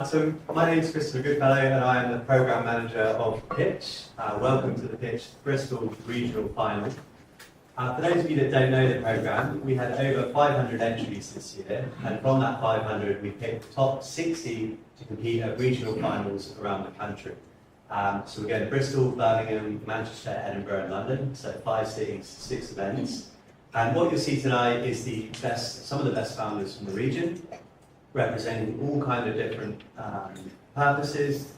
So my name is Christopher Goodfellow and I am the Programme Manager of Pitch. Welcome to the Pitch Bristol Regional Final. For those of you that don't know the programme, we had over 500 entries this year, and from that 500 we picked the top 60 to compete at regional finals around the country. So we're going to Bristol, Birmingham, Manchester, Edinburgh and London, so 5 cities, 6 events. And what you'll see tonight is some of the best founders from the region, representing all kind of different purposes,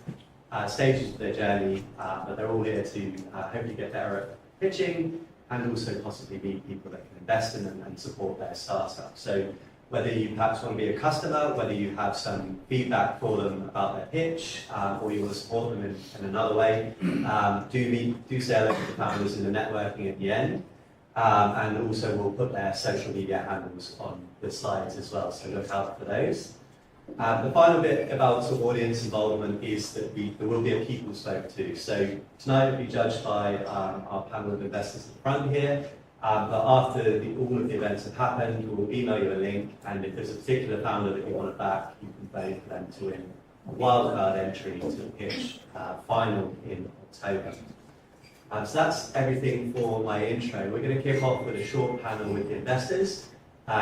stages of their journey, but they're all here to hopefully get better at pitching and also possibly meet people that can invest in them and support their startup. So whether you perhaps want to be a customer, whether you have some feedback for them about their pitch, or you want to support them in another way, do say hello to the founders in the networking at the end. And also we'll put their social media handles on the slides as well, so look out for those. The final bit about sort of audience involvement is that there will be a people's vote too. So tonight will be judged by our panel of investors at the front here, but after all of the events have happened, we'll email you a link, and if there's a particular founder that you want to back, you can vote for them to win a wildcard entry to the pitch final in October. So that's everything for my intro. We're going to kick off with a short panel with the investors.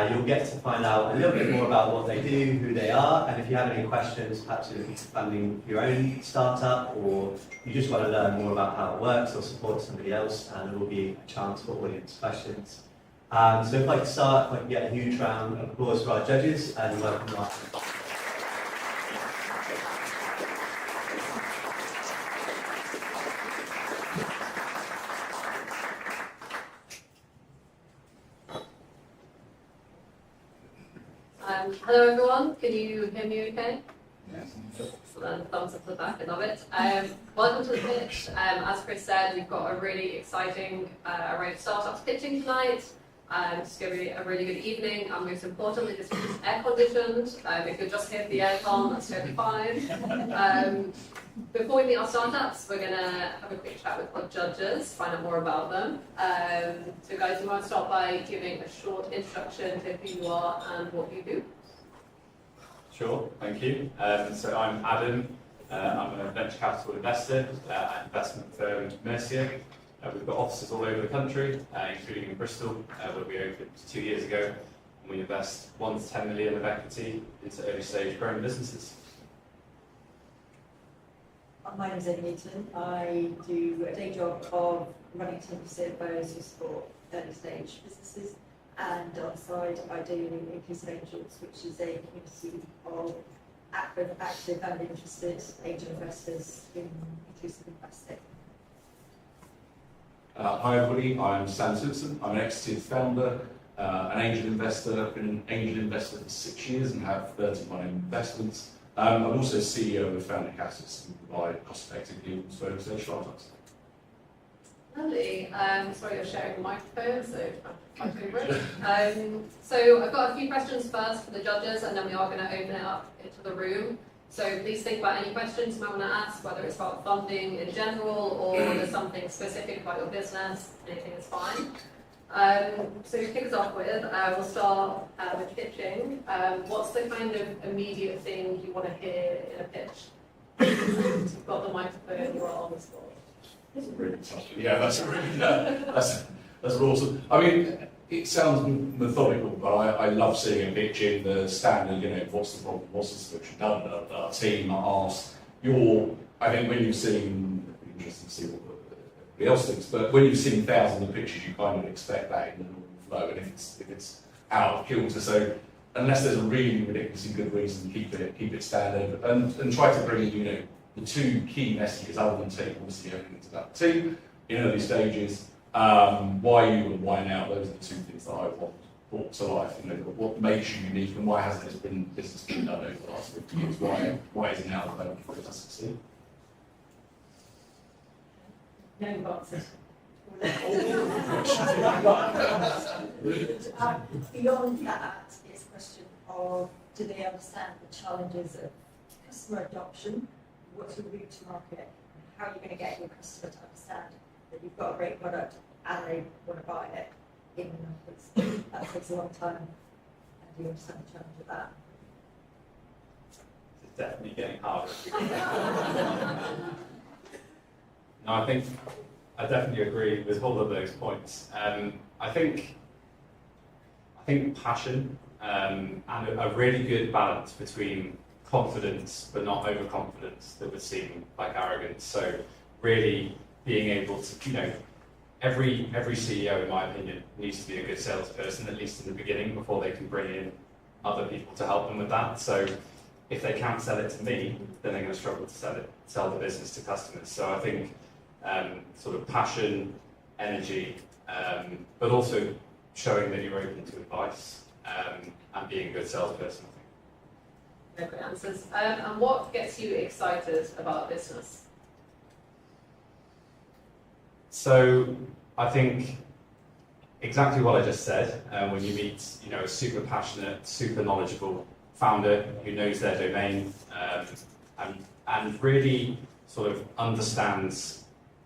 You'll get to find out a little bit more about what they do, who they are, and if you have any questions, perhaps you're looking for funding your own startup, or you just want to learn more about how it works or support somebody else, and there will be a chance for audience questions. So if I could start, if I can get a huge round of applause for our judges, and welcome Mark. Hello everyone, can you hear me okay? Yes. Excellent, thumbs up to the back, I love it. Welcome to the pitch. As Chris said, we've got a really exciting array of startups pitching tonight. It's going to be a really good evening, and most importantly, this is air conditioned. If you're just here for the aircon, that's totally fine. Before we meet our startups, we're going to have a quick chat with our judges, find out more about them. So guys, you want to start by giving a short introduction to who you are and what you do? Sure, thank you. So I'm Adam. I'm a venture capital investor at investment firm Mercia. We've got offices all over the country, including in Bristol, where we opened 2 years ago. And we invest 1 to 10 million of equity into early stage growing businesses. My name is Amy Newton. I do a day job of running a team of CFOs who support early stage businesses, and on the side I do Inclusive Angels, which is a community of active and interested angel investors in inclusive investing. Hi everybody, I'm Sam Simpson. I'm an exited founder, an angel investor. I've been an angel investor for 6 years and have 30 of my own investments. I'm also CEO of FounderCatalyst and provide cost-effective deals for early-stage startups. Lovely. Sorry, you're sharing the microphone, so try to over it. So I've got a few questions first for the judges, and then we are going to open it up into the room. So please think about any questions you might want to ask, whether it's about funding in general or there's something specific about your business. Anything is fine. So to kick us off with, we'll start with pitching. What's the kind of immediate thing you want to hear in a pitch? You've got the microphone, you're on the spot. That's really tough. Yeah, that's awesome. I mean, it sounds methodical, but I love seeing a pitch in the standard, what's the problem, what's the solution done, our team asked. I think when you've seen, interesting to see what everybody else thinks, but when you've seen thousands of pitches, you kind of expect that in the normal flow, and if it's out of kilter, so unless there's a really ridiculously good reason, keep it standard, and try to bring in, the 2 key messages other than team, obviously everything's about the team in early stages. Why you and why now, those are the 2 things that I want brought to life. What makes you unique and why hasn't this business been done over the last 50 years? Why is it now available for us to succeed? No answers. Beyond that, it's a question of, do they understand the challenges of customer adoption? What's your route to market? How are you going to get your customer to understand that you've got a great product and they want to buy it in numbers? That takes a long time, and do you understand the challenge of that? definitely getting harder. No, I definitely agree with all of those points. I think passion and a really good balance between confidence but not overconfidence that would seem like arrogance. So really being able to, every CEO, in my opinion, needs to be a good salesperson, at least in the beginning, before they can bring in other people to help them with that. So if they can't sell it to me, then they're going to struggle to sell the business to customers. So I think sort of passion, energy, but also showing that you're open to advice and being a good salesperson. No great answers. And what gets you excited about business? So I think exactly what I just said. When you meet, a super passionate, super knowledgeable founder who knows their domain and really sort of understands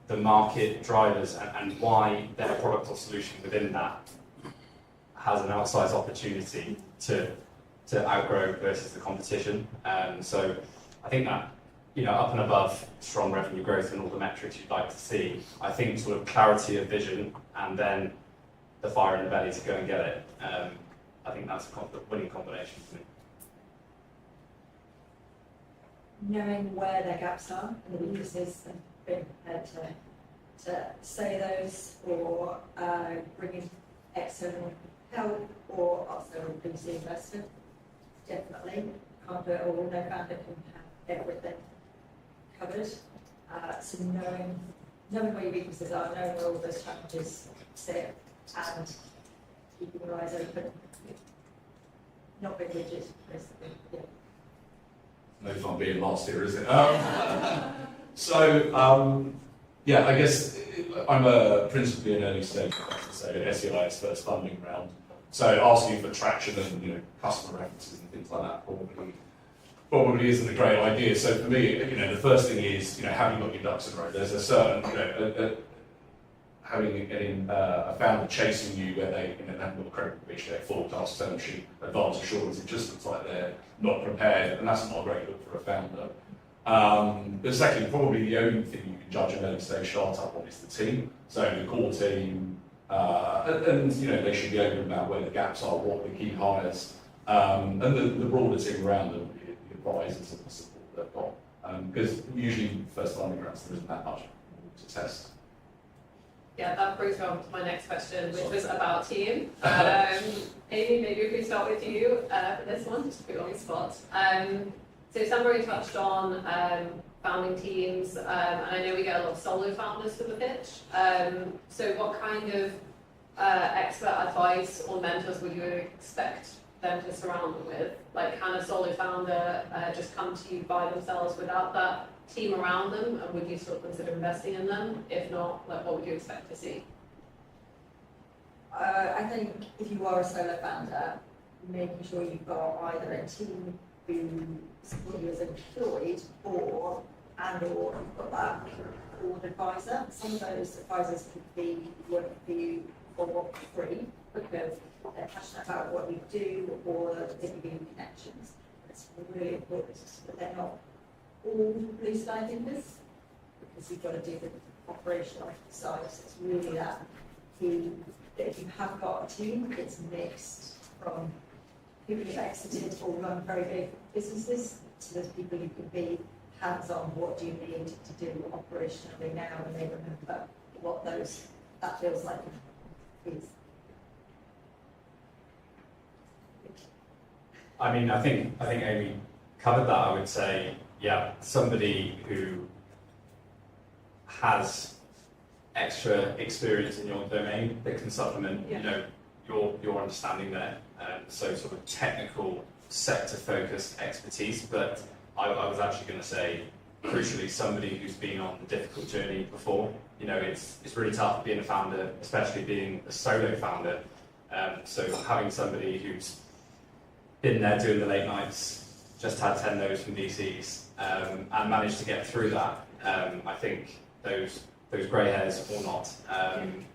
the market drivers and why their product or solution within that has an outsized opportunity to outgrow versus the competition. So I think that, up and above strong revenue growth and all the metrics you'd like to see, I think sort of clarity of vision and then the fire in the belly to go and get it. I think that's a winning combination for me. Knowing where their gaps are and the weaknesses and being prepared to say those or bring in external help or also increase the investment. Definitely can't do it all. No founder can have everything covered. So knowing where your weaknesses are, knowing where all those challenges sit, and keeping your eyes open, not being rigid, basically. Yeah. No fun being last here, is it? Yeah, I guess I'm principally an early stage investor, so SEI's first funding round. So asking for traction and customer references and things like that probably isn't a great idea. So for me, the first thing is have you got your ducks in a row? There's a certain having a founder chasing you where they haven't got credit reach their forecast, term sheet, advance assurance. It just looks like they're not prepared, and that's not a great look for a founder. But secondly, probably the only thing you can judge an early stage startup on is the team. So the core team, and they should be open about where the gaps are, what the key hires, and the broader team around them, the advisors and the support they've got. Because usually first funding rounds there isn't that much to test. Yeah, that brings me on to my next question, which was about team. Amy, maybe we could start with you for this one, just to put you on the spot. So Sam already touched on founding teams, and I know we get a lot of solo founders for the pitch. So what kind of expert advice or mentors would you expect them to surround them with? Like, can a solo founder just come to you by themselves without that team around them, and would you still consider investing in them? If not, what would you expect to see? I think if you are a solo founder, making sure you've got either a team who support you as employed or you've got that board advisor. Some of those advisors could be working for you for free because they're passionate about what you do or they give you connections. It's really important that they're not all blue sky thinkers, because you've got to do the operational side. So it's really that key that if you have got a team, it's mixed from people who've exited or run very big businesses to those people who can be hands-on. What do you need to do operationally now, and they remember what that feels like. Please. I mean, I think Amy covered that. I would say, yeah, somebody who has extra experience in your domain that can supplement, your understanding there. So sort of technical, sector-focused expertise. But I was actually going to say, crucially, somebody who's been on the difficult journey before. It's really tough being a founder, especially being a solo founder. So having somebody who's been there doing the late nights, just had 10 no's from VCs, and managed to get through that. I think those grey hairs or not,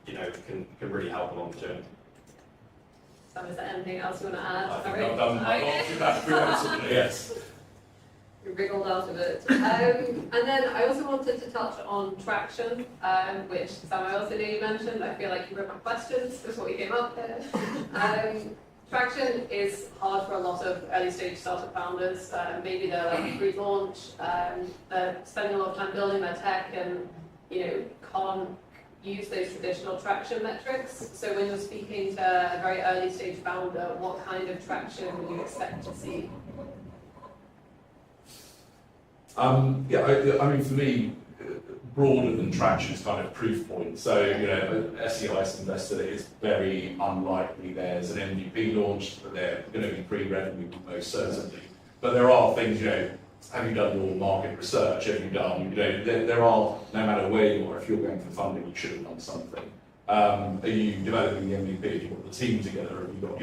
can really help along the journey. So is there anything else you want to add? I think I've done my lot. Yes. wriggled out of it. And then I also wanted to touch on traction, which Sam, I also knew you mentioned. I feel like you wrote my questions before you came up here. Traction is hard for a lot of early stage startup founders. Maybe they're like pre-launch, they're spending a lot of time building their tech and, can't use those traditional traction metrics. So when you're speaking to a very early stage founder, what kind of traction would you expect to see? I mean, for me, broader than traction is kind of proof point. So, SEI's investor, it's very unlikely there's an MVP launch, but they're going to be pre-revenue most certainly. But there are things, have you done your market research? Have you done, there are, no matter where you are, if you're going for funding, you should have done something. Are you developing the MVP? Have you got the team together? Have you got,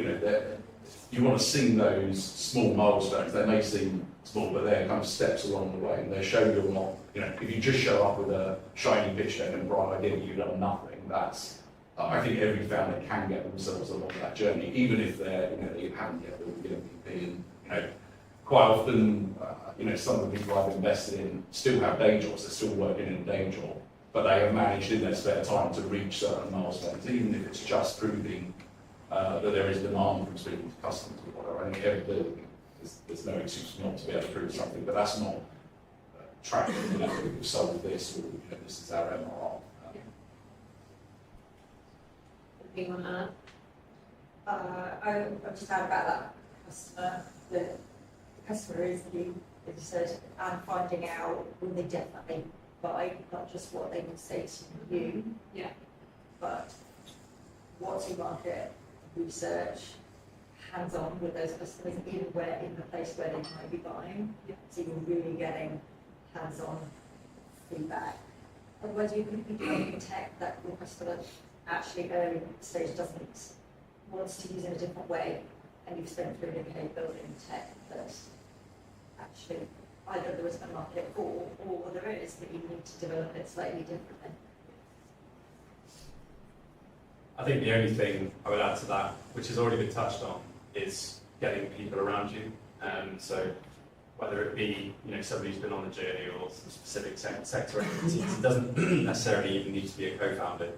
you want to see those small milestones. They may seem small, but they're kind of steps along the way, and they show you're not, if you just show up with a shiny pitch deck and a bright idea, you've done nothing. That's, I think every founder can get themselves along that journey, even if they're, they haven't yet built the MVP. And, quite often, some of the people I've invested in still have day jobs, they're still working in a day job, but they have managed in their spare time to reach certain milestones, even if it's just proving that there is demand from speaking to customers or whatever. I think there's no excuse not to be able to prove something, but that's not tracking, we've sold this, or this is our MRR. Anyone add? I'll just add about that customer. The customer is the, as you said, and finding out will they definitely buy, not just what they will say to you, but what's your market research, hands-on with those customers in the place where they might be buying. So you're really getting hands-on feedback. Otherwise, you could be developing tech that your customer actually early stage wants to use in a different way, and you've spent 3 decades building tech that actually either there isn't a market for, or there is, but you need to develop it slightly differently. I think the only thing I would add to that, which has already been touched on, is getting people around you. So whether it be somebody who's been on the journey or some specific sector expertise, it doesn't necessarily even need to be a co-founder,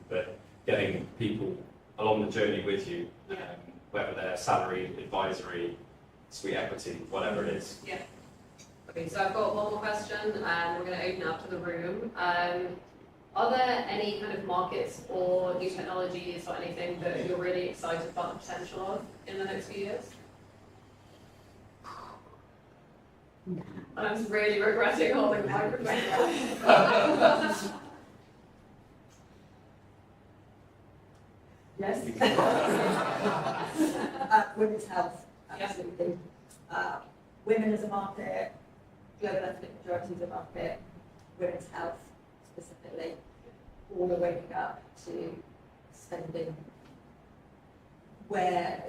but getting people along the journey with you, whether they're salary, advisory, sweet equity, whatever it is. Yeah. Okay, so I've got one more question, and we're going to open up to the room. Are there any kind of markets or new technologies or anything that you're really excited about the potential of in the next few years? I'm really regretting holding the microphone. Yes. Women's health, absolutely. Women as a market, global ethnic majorities a market, women's health specifically, all are waking up to spending where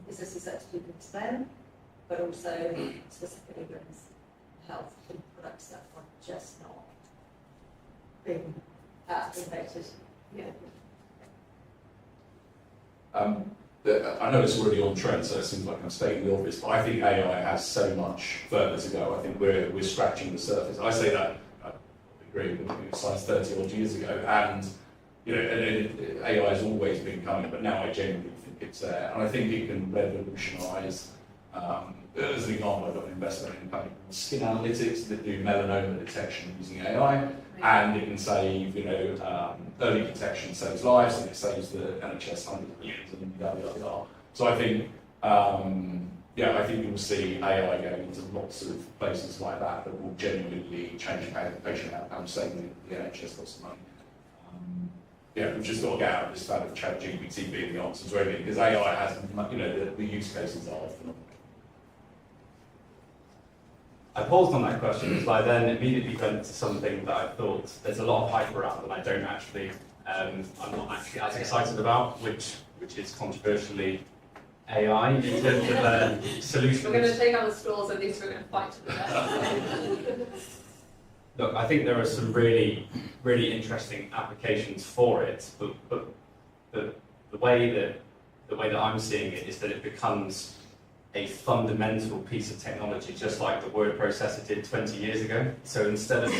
businesses are actually good to them, but also specifically women's health and products that are just not being innovated. I know it's already on trend, so it seems like I'm stating the obvious, but I think AI has so much further to go. I think we're scratching the surface. I say that, I agree, with science 30 odd years ago, and AI has always been coming, but now I genuinely think it's there, and I think it can revolutionise. As an example, I've got an investment in a company called Skin Analytics that do melanoma detection using AI, and it can save, early detection saves lives, and it saves the NHS hundreds of millions and yada yada yada. So I think, I think you'll see AI going into lots of places like that that will genuinely change patient outcomes, saving the NHS lots of money. We've just got to get out of this fact of ChatGPT being the answers, really, because AI has, the use cases are phenomenal. I paused on that question because I then immediately went to something that I thought there's a lot of hype around and I don't actually, I'm not actually as excited about, which is controversially AI in terms of solutions. We're going to take out the straws, at least we're going to fight to the death. Look, I think there are some really, really interesting applications for it, but the way that I'm seeing it is that it becomes a fundamental piece of technology, just like the word processor did 20 years ago. So instead of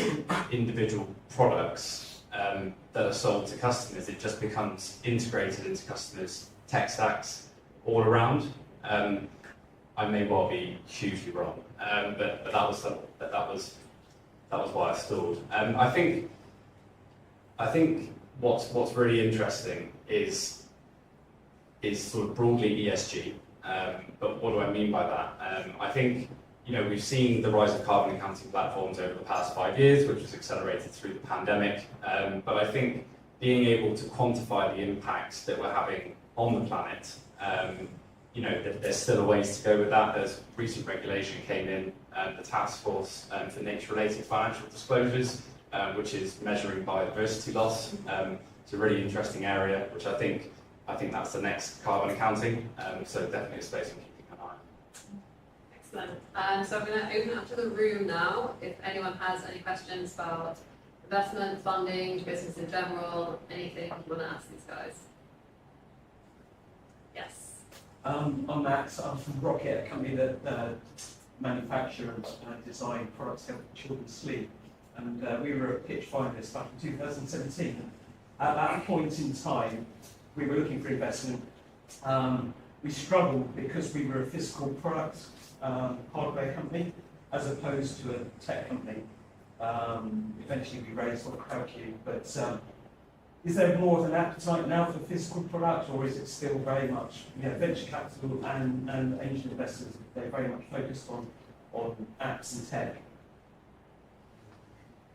individual products that are sold to customers, it just becomes integrated into customers' tech stacks all around. I may well be hugely wrong, but that was why I stalled. I think what's really interesting is sort of broadly ESG. But what do I mean by that? I think we've seen the rise of carbon accounting platforms over the past 5 years, which was accelerated through the pandemic. But I think being able to quantify the impacts that we're having on the planet, there's still a ways to go with that. There's recent regulation came in, the Task Force for Nature-related Financial Disclosures, which is measuring biodiversity loss. It's a really interesting area, which I think that's the next carbon accounting. So definitely a space I'm keeping an eye on. Excellent. So I'm going to open it up to the room now. If anyone has any questions about investment, funding, business in general, anything you want to ask these guys. Yes. I'm Max. I'm from Rocket, a company that manufacture and design products to help children sleep. And we were a pitch finalist back in 2017. At that point in time, we were looking for investment. We struggled because we were a physical product hardware company as opposed to a tech company. Eventually we raised what CrowdQ, but is there more of an appetite now for physical product, or is it still very much venture capital and angel investors, they're very much focused on apps and tech?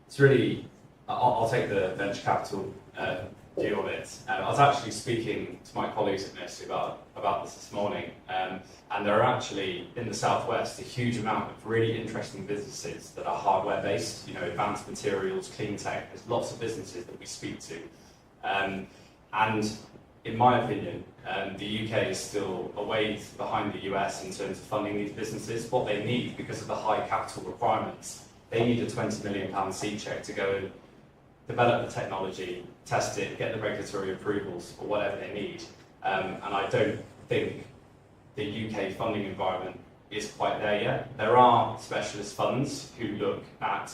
It's really, I'll take the venture capital view of it. I was actually speaking to my colleagues at Mercia about this morning, and there are actually, in the Southwest, a huge amount of really interesting businesses that are hardware based, advanced materials, clean tech. There's lots of businesses that we speak to. And in my opinion, the UK is still a ways behind the US in terms of funding these businesses. What they need, because of the high capital requirements, they need a £20 million seed check to go and develop the technology, test it, get the regulatory approvals or whatever they need. And I don't think the UK funding environment is quite there yet. There are specialist funds who look at,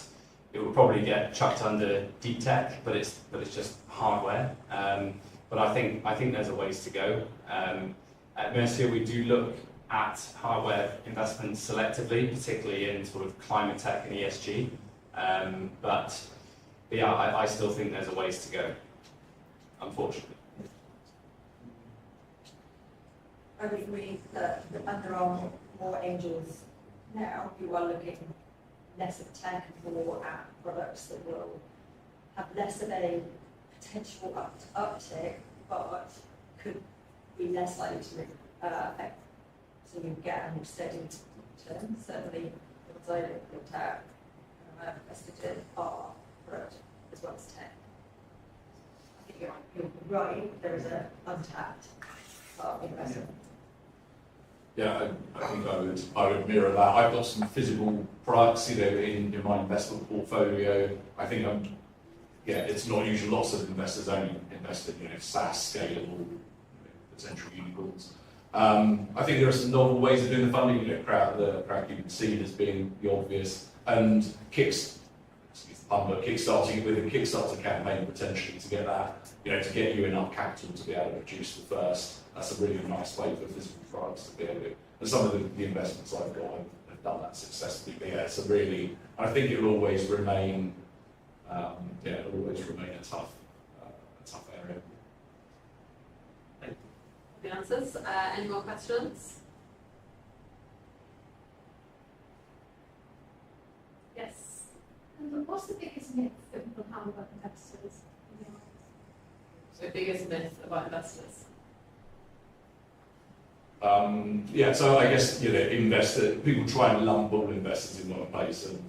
it will probably get chucked under deep tech, but it's just hardware. But I think there's a ways to go. At Mercia, we do look at hardware investments selectively, particularly in sort of climate tech and ESG. But yeah, I still think there's a ways to go, unfortunately. I would agree that there are more angels now who are looking less at tech and more at products that will have less of a potential uptick, but could be less likely to affect. So you get a more steady return. Certainly, the ones I looked at, invested in are product as well as tech. I think you're right. There is an untapped part of investment. Yeah, I think I would mirror that. I've got some physical products, in my investment portfolio. I think it's not usual. Lots of investors only invest in, SaaS, scalable, potential unicorns. I think there are some novel ways of doing the funding. The crowd you can see as being the obvious, and kickstarting with a Kickstarter campaign potentially to get that, to get you enough capital to be able to produce the first. That's a really nice way for physical products to be able to. And some of the investments I've got have done that successfully. But yeah, it's a really. I think it will always remain. It'll always remain a tough area. The answers. Any more questions? Yes. What's the biggest myth that people have about investors? So biggest myth about investors? So I guess people try and lump all investors in one place, and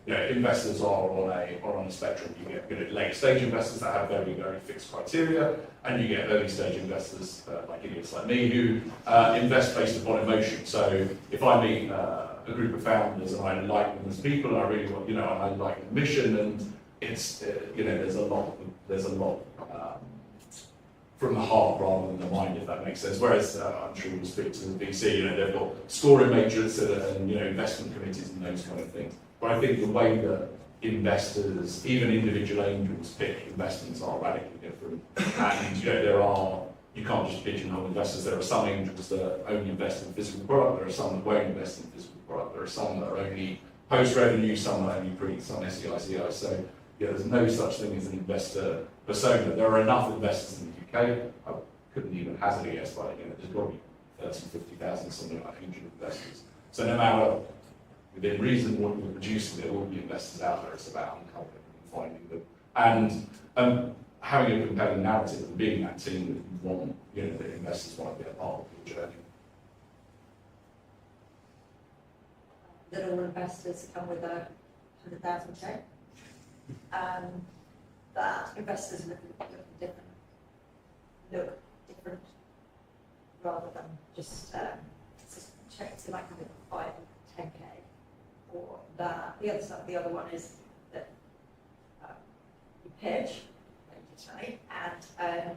investors are on a spectrum. You get late stage investors that have very, very fixed criteria, and you get early stage investors like idiots like me who invest based upon emotion. So if I meet a group of founders and I like them as people, and I really want, I like the mission, and it's there's a lot from the heart rather than the mind, if that makes sense. Whereas I'm sure we'll speak to the VC, you know, they've got scoring matrix and you know, investment committees and those kind of things. But I think the way that investors, even individual angels, pick investments are radically different. And you know, you can't just pigeonhole investors. There are some angels that only invest in physical product. There are some that won't invest in physical product. There are some that are only post-revenue, some are only pre, some SEI, CI. So yeah, there's no such thing as an investor persona. There are enough investors in the UK. I couldn't even hazard a guess, but you know, there's probably 30, 50,000, something like angel investors. So no matter within reason what you're producing, there will be investors out there. It's about uncovering and finding them. And having a compelling narrative and being that team that you want, you know, that investors want to be a part of your journey. That all investors come with a 100,000 check. That investors look different rather than just checks they might come with 5 or 10k. Or that the other side, the other one is that you pitch, right, and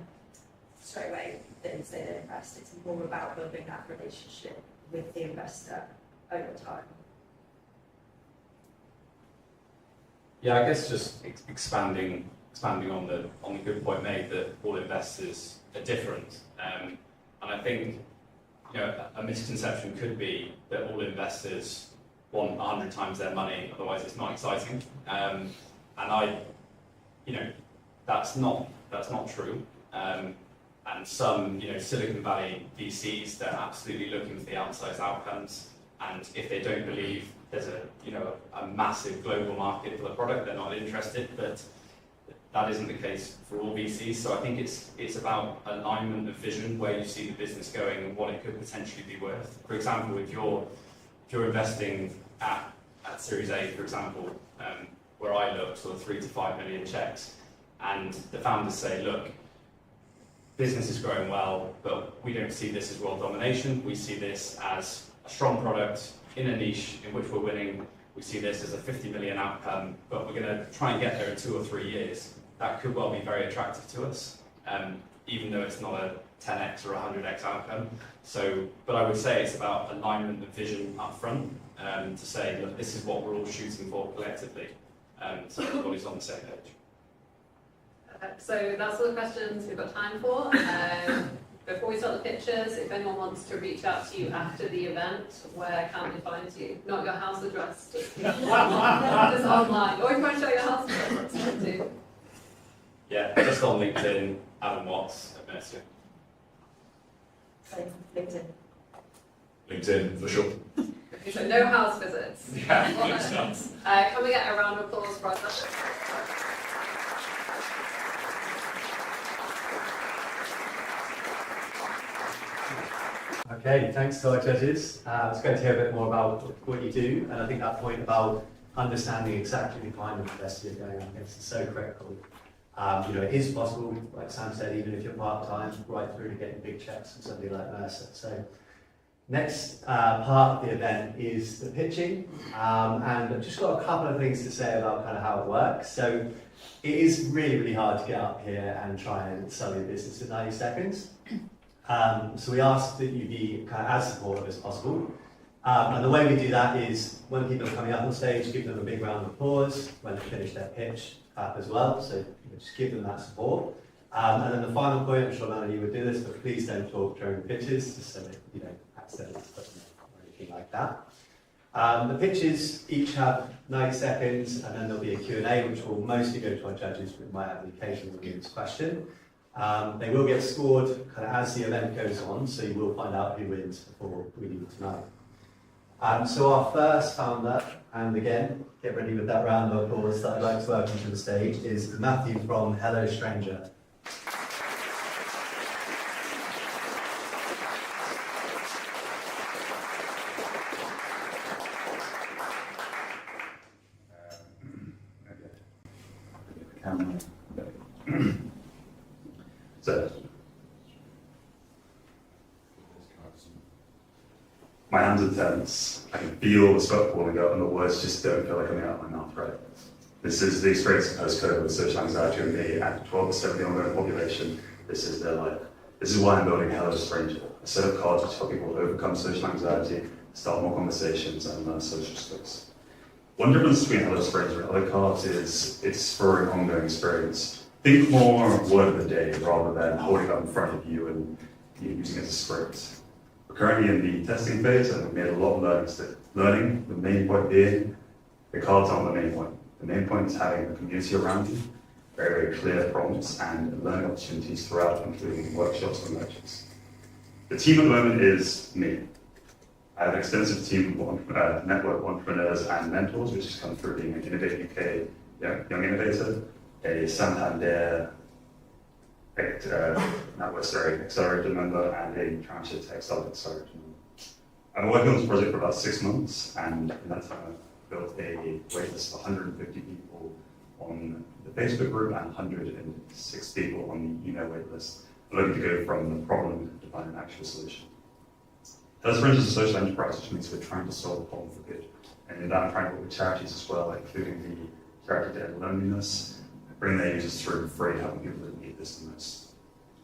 straight away they say they invest. It's more about building that relationship with the investor over time. Yeah, I guess just expanding on the good point made that all investors are different, and I think, you know, a misconception could be that all investors want 100 times their money, otherwise it's not exciting, and you know, that's not true, and some, you know, Silicon Valley VCs, they're absolutely looking for the outsized outcomes, and if they don't believe there's a massive global market for the product, they're not interested. But that isn't the case for all VCs. So I think it's about alignment of vision, where you see the business going and what it could potentially be worth. For example, if you're investing at Series A, for example, where I look, sort of 3 to 5 million checks, and the founders say, look, business is growing well, but we don't see this as world domination. We see this as a strong product in a niche in which we're winning. We see this as a 50 million outcome, but we're going to try and get there in 2 or 3 years. That could well be very attractive to us, even though it's not a 10x or 100x outcome. So, but I would say it's about alignment of vision up front, to say, look, this is what we're all shooting for collectively, so everybody's on the same page. So that's all the questions we've got time for. Before we start the pictures, if anyone wants to reach out to you after the event, where can they find you? Not your house address, just online. Or if you want to show your house address, that's fine too. Yeah, just on LinkedIn, Adam Watts at Mercia. Same, LinkedIn. LinkedIn, for sure. Okay, so no house visits. Yeah, Can we get a round of applause for us? Okay, thanks to our judges. It's great to hear a bit more about what you do, and I think that point about understanding exactly the kind of investor you're going against is so critical. You know, it is possible, like Sam said, even if you're part-time, right through to getting big checks from somebody like Mercia. So next part of the event is the pitching, and I've just got a couple of things to say about kind of how it works. So it is really, really hard to get up here and try and sell your business in 90 seconds. So we ask that you be kind of as supportive as possible. And the way we do that is when people are coming up on stage, give them a big round of applause. When they finish their pitch, as well. So just give them that support. And then the final point, I'm sure none of you would do this, but please don't talk during pitches, just so that you don't accidentally put them or anything like that. The pitches each have 90 seconds, and then there'll be a Q&A, which will mostly go to our judges, but might have the occasional audience question. They will get scored kind of as the event goes on, so you will find out who wins before we leave tonight. So our first founder, and again, get ready with that round of applause that I'd like to welcome to the stage, is Matthew from Hello Stranger. So, my hands are tense. I can feel the sweat pouring up, and the words just don't feel like coming out of my mouth right. This is the experience of post-COVID with social anxiety in me and 12% of the ongoing population. This is their life. This is why I'm building Hello Stranger, a set of cards which help people overcome social anxiety, start more conversations, and learn social skills. One difference between Hello Stranger and other cards is it's for an ongoing experience. Think more word of the day rather than holding it up in front of you and using it as a script. We're currently in the testing phase and we've made a lot of learning, the main point being, the cards aren't the main point. The main point is having a community around you, very clear prompts and learning opportunities throughout, including workshops and lectures. The team at the moment is me. I have an extensive team of network entrepreneurs and mentors, which has come through being an Innovate UK Young Innovator, a Santander Accelerator member, and a Transfer Textile Accelerator member. I've been working on this project for about 6 months, and in that time I've built a waitlist of 150 people on the Facebook group and 106 people on the email waitlist. I'm looking to go from the problem to find an actual solution. Hello Stranger is a social enterprise, which means we're trying to solve a problem for good. And in that, I'm trying to work with charities as well, including the charity to End Loneliness, bring their users through free, helping people that need this the most.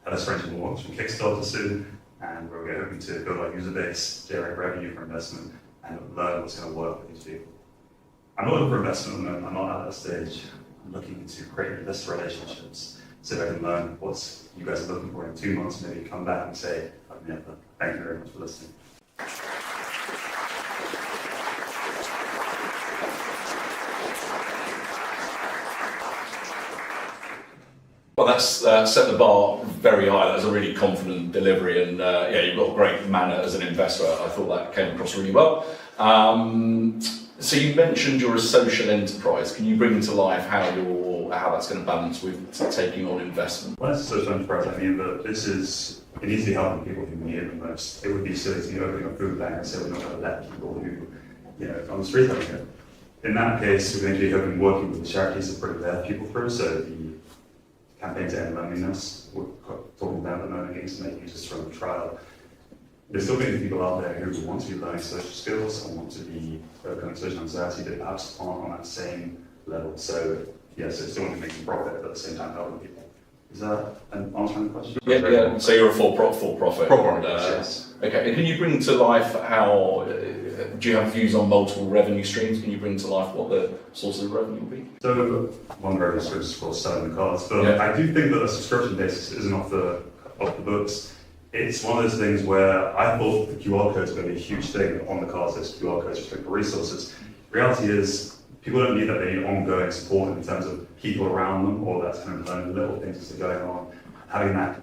Hello Stranger will launch from Kickstarter soon, and we're hoping to build our user base, generate revenue for investment, and learn what's going to work with these people. I'm not looking for investment at the moment, I'm not at that stage. I'm looking to create investor relationships so that I can learn what you guys are looking for in 2 months, maybe come back and say, thank you very much for listening. Well, that's set the bar very high. That's a really confident delivery, and you've got a great manner as an investor. I thought that came across really well. So you mentioned you're a social enterprise. Can you bring to life how that's going to balance with taking on investment? When it's a social enterprise, I mean that it needs to be helping people who need it the most. It would be silly to be opening a food bank and say we're not going to let people who, on the street having it. In that case, we're going to be working with the charities to bring their people through. So the campaign to End Loneliness, we're talking about the moment games to make users from the trial. There's still going to be people out there who want to be learning social skills and want to be overcoming social anxiety, but perhaps aren't on that same level. So yes, it's still want to make some profit, but at the same time helping people. Is that an answering the question? Yeah. So you're a for-profit. Yes. Okay. And can you bring to life how? Do you have views on multiple revenue streams? Can you bring to life what the sources of revenue will be? So one revenue stream is of course selling the cards, but I do think that a subscription basis isn't off the books. It's one of those things where I thought the QR codes were going to be a huge thing on the cards. There's QR codes just like for resources. The reality is, people don't need that. They need ongoing support in terms of people around them, or that's kind of learning little things as they're going on, having that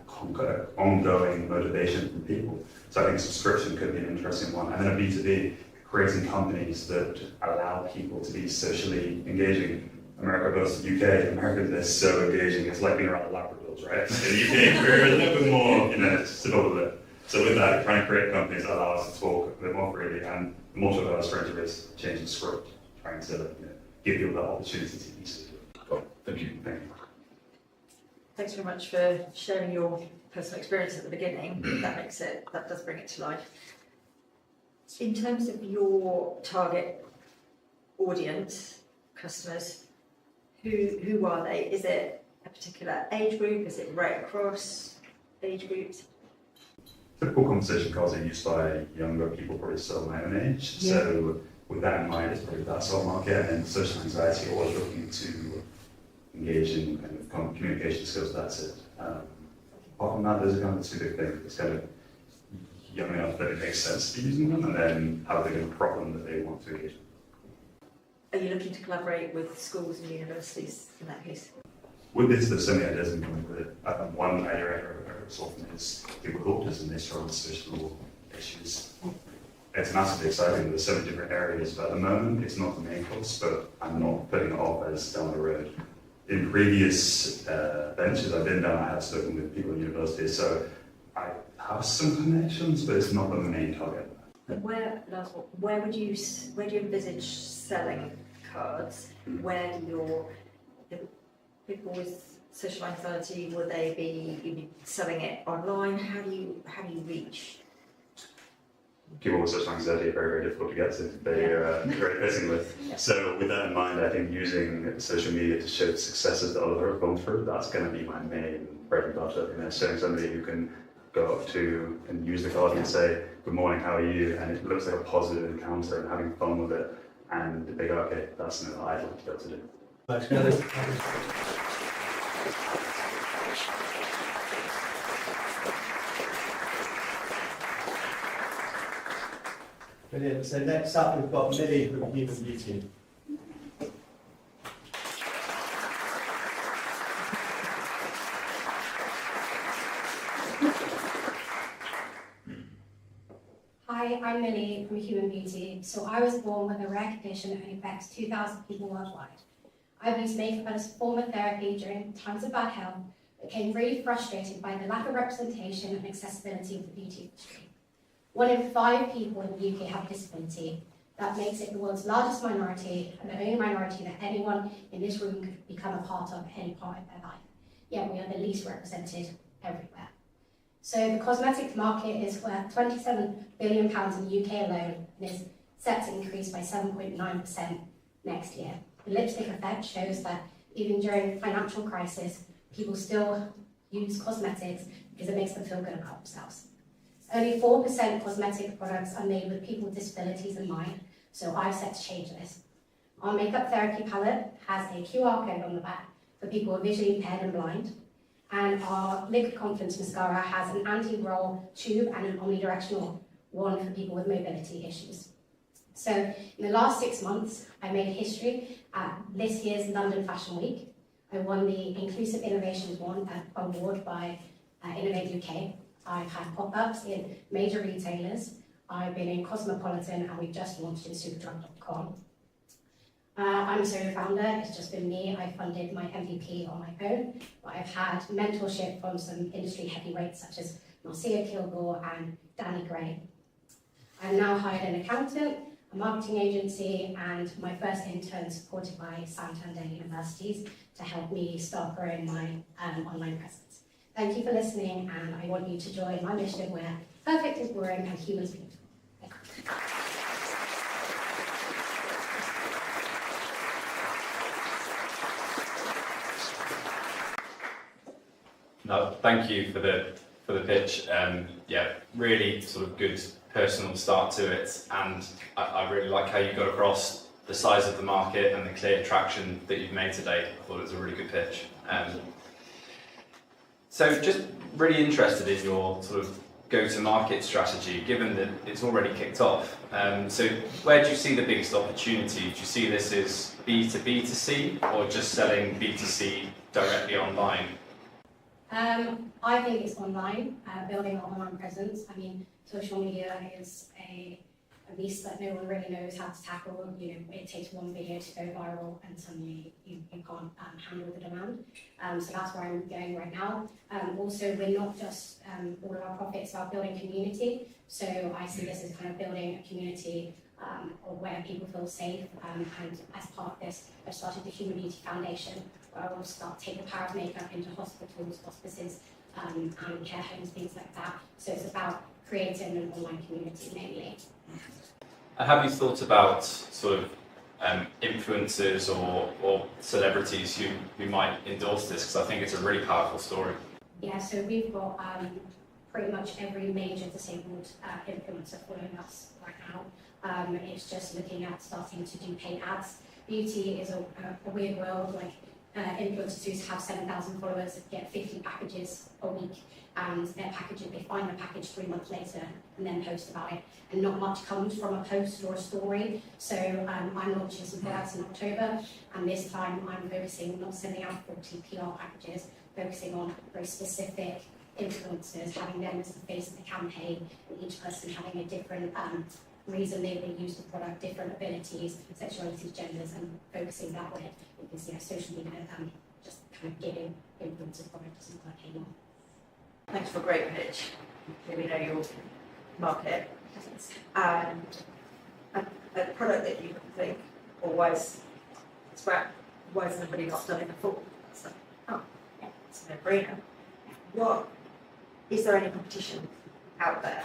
ongoing motivation from people. So I think subscription could be an interesting one. And then a B2B, creating companies that allow people to be socially engaging. America versus UK. America is so engaging. It's like being around the Labradors, right? In the UK, we're a little bit more, civil with it. So with that, trying to create companies that allow us to talk a bit more freely, and the motto of our strategy is change the script, trying to give people that opportunity to easily do it. Cool. Thank you. Thanks very much for sharing your personal experience at the beginning. That does bring it to life. In terms of your target audience, customers, who are they? Is it a particular age group? Is it right across age groups? Typical conversation cards are used by younger people, probably still my own age. Yeah. So with that in mind, it's probably that sort of market, and social anxiety, always looking to engage in kind of communication skills. That's it. Apart from that, those are kind of the two big things. It's kind of young enough that it makes sense to be using them, and then how big of a problem that they want to engage in. Are you looking to collaborate with schools and universities in that case? With this, there's so many ideas in coming with it. One area I hear often is people with autism, they struggle with social issues. It's massively exciting. There's so many different areas, but at the moment, it's not the main course, but I'm not putting it off as down the road. In previous ventures I've been down, I have spoken with people in universities, so I have some connections, but it's not the main target. Where do you envisage selling cards? Where do the people with social anxiety, will they be selling it online? How do you reach? people with such anxiety are very, very difficult to get to. They're very fitting with. So with that in mind, I think using social media to show the successes that others have gone through, that's going to be my main bread and butter. You know, showing somebody who can go up to and use the card and say, "Good morning, how are you?" And it looks like a positive encounter and having fun with it. And they go, "Okay, that's something that I'd like to be able to do." Thanks, Kelly. Brilliant. So next up, we've got Millie from Human Beauty. Hi, I'm Millie from Human Beauty. So I was born with a rare condition that affects 2,000 people worldwide. I've used makeup as a form of therapy during times of bad health, became really frustrated by the lack of representation and accessibility of the beauty industry. 1 in 5 people in the UK have a disability. That makes it the world's largest minority and the only minority that anyone in this room could become a part of any part of their life. Yet we are the least represented everywhere. So the cosmetics market is worth £27 billion in the UK alone and is set to increase by 7.9% next year. The lipstick effect shows that even during financial crisis, people still use cosmetics because it makes them feel good about themselves. Only 4% cosmetic products are made with people with disabilities in mind, so I've set to change this. Our makeup therapy palette has a QR code on the back for people who are visually impaired and blind, and our Liquid Confidence mascara has an anti-roll tube and an omnidirectional one for people with mobility issues. So in the last 6 months, I made history at this year's London Fashion Week. I won the Inclusive Innovations Award by Innovate UK. I've had pop-ups in major retailers. I've been in Cosmopolitan, and we've just launched in superdrug.com. I'm a solo founder. It's just been me. I funded my MVP on my own, but I've had mentorship from some industry heavyweights such as Mercia and Danny Gray. I've now hired an accountant, a marketing agency, and my first intern supported by Santander Universities to help me start growing my online presence. Thank you for listening, and I want you to join my mission where perfect is boring and humans beautiful. Thank you. No, thank you for the pitch. Yeah, really sort of good personal start to it, and I really like how you got across the size of the market and the clear traction that you've made today. I thought it was a really good pitch. So just really interested in your sort of go-to-market strategy, given that it's already kicked off. So where do you see the biggest opportunity? Do you see this as B2B2C or just selling B2C directly online? I think it's online, building an online presence. I mean, social media is a beast that no one really knows how to tackle. You know, it takes one video to go viral and suddenly you can't handle the demand. So that's where I'm going right now. Also, we're not just all of our profits about building community. So I see this as kind of building a community where people feel safe. And as part of this, I've started the Human Beauty Foundation, where I will start taking the power of makeup into hospitals, hospices, and care homes, things like that. So it's about creating an online community mainly. Have you thought about sort of influencers or celebrities who might endorse this? Because I think it's a really powerful story. Yeah, so we've got pretty much every major disabled influencer following us right now. It's just looking at starting to do paid ads. Beauty is a weird world. Like influencers who have 7,000 followers get 50 packages a week, and their packages, they find the package 3 months later and then post about it, and not much comes from a post or a story. So I'm launching some products in October, and this time I'm focusing, not sending out 40 PR packages, focusing on very specific influencers, having them as the face of the campaign, and each person having a different reason they use the product, different abilities, sexualities, genders, and focusing that way. Because social media just kind of giving influencers product doesn't work anymore. Thanks for a great pitch. We know your market and a product that you think, or why has nobody not done it before? So, it's a no-brainer. Is there any competition out there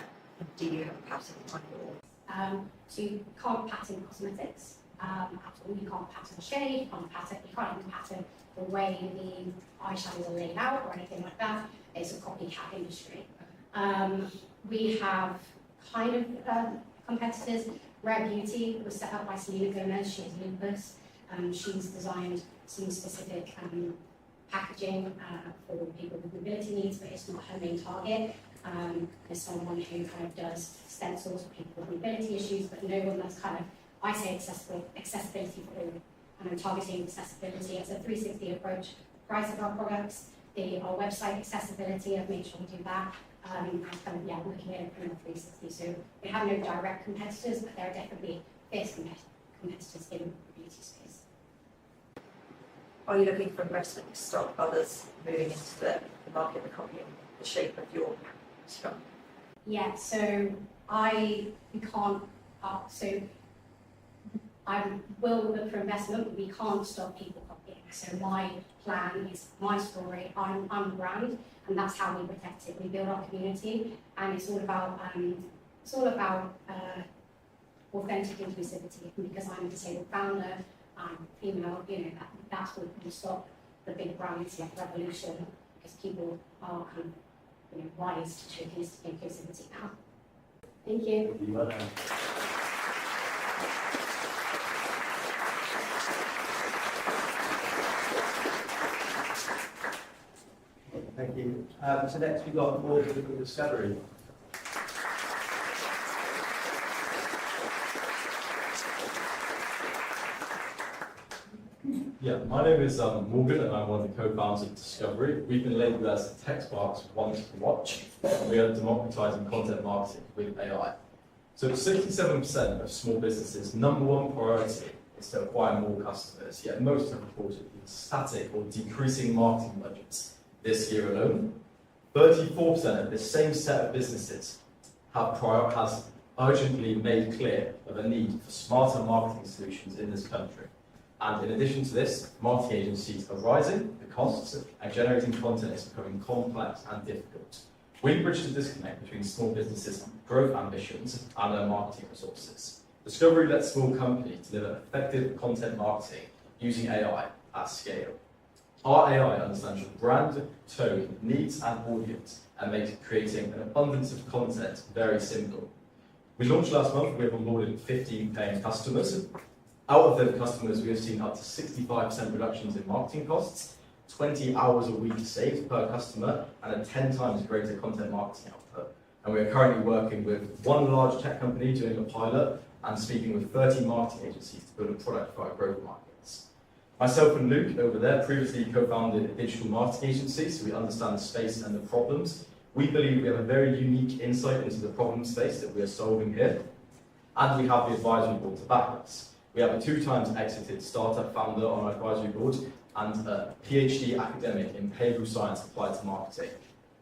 Do you have a patent on your? So you can't patent cosmetics at all. You can't patent shade, you can't even patent the way the eyeshadows are laid out or anything like that. It's a copycat industry. We have kind of competitors. Rare Beauty was set up by Selena Gomez. She has lupus. She's designed some specific packaging for people with mobility needs, but it's not her main target. There's someone who kind of does stencils for people with mobility issues, but no one that's kind of, I say accessibility for all. And I'm targeting accessibility. It's a 360 approach. Price of our products, our website accessibility, I've made sure we do that. And kind of, yeah, looking at it from a 360. So we have no direct competitors, but there are definitely fierce competitors in the beauty space. Are you looking for investment to stop others moving into the market and copying the shape of your scrum? Yeah, so I will look for investment, but we can't stop people copying. So my plan is my story. I'm the brand, and that's how we protect it. We build our community, and it's all about authentic inclusivity. And because I'm a disabled founder, I'm female, that's what will stop the big brands like Revolution, because people are kind of wise to inclusivity now. Thank you. Thank you. So next we've got more from Discovry. Yeah, my name is Morgan and I'm one of the co-founders of Discovry. We've been labelled as the tech spark's one to watch. We are democratising content marketing with AI. So 67% of small businesses' #1 priority is to acquire more customers, yet most have reported static or decreasing marketing budgets this year alone. 34% of the same set of businesses has urgently made clear of a need for smarter marketing solutions in this country. And in addition to this, marketing agencies are rising, the costs, and generating content is becoming complex and difficult. We bridge the disconnect between small businesses' growth ambitions and their marketing resources. Discovry lets small companies deliver effective content marketing using AI at scale. Our AI understands your brand, tone, needs, and audience, and makes creating an abundance of content very simple. We launched last month, we have onboarded 15 paying customers. Out of those customers, we have seen up to 65% reductions in marketing costs, 20 hours a week saved per customer, and a 10 times greater content marketing output. And we are currently working with one large tech company doing a pilot and speaking with 30 marketing agencies to build a product for our growth markets. Myself and Luke over there previously co-founded a digital marketing agency, so we understand the space and the problems. We believe we have a very unique insight into the problem space that we are solving here, and we have the advisory board to back us. We have a 2 times exited startup founder on our advisory board and a PhD academic in behavioural science applied to marketing.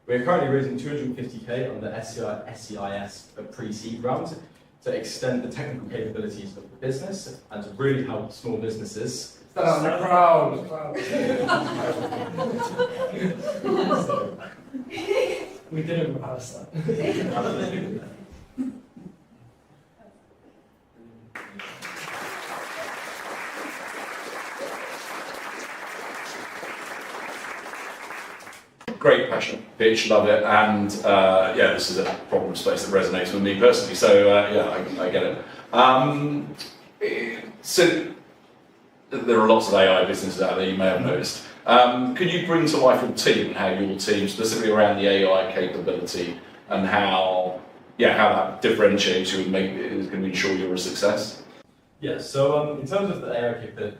We are currently raising 250k on the SEIS pre-seed round to extend the technical capabilities of the business and to really help small businesses. Stand on the crowd. We didn't rehearse that. Great passion pitch, love it, and yeah, this is a problem space that resonates with me personally. So yeah, I get it. So there are lots of AI businesses out there. You may have noticed. Could you bring to life your team and how your team, specifically around the AI capability, and how that differentiates you and is going to ensure you're a success? Yeah. So in terms of the AI capability,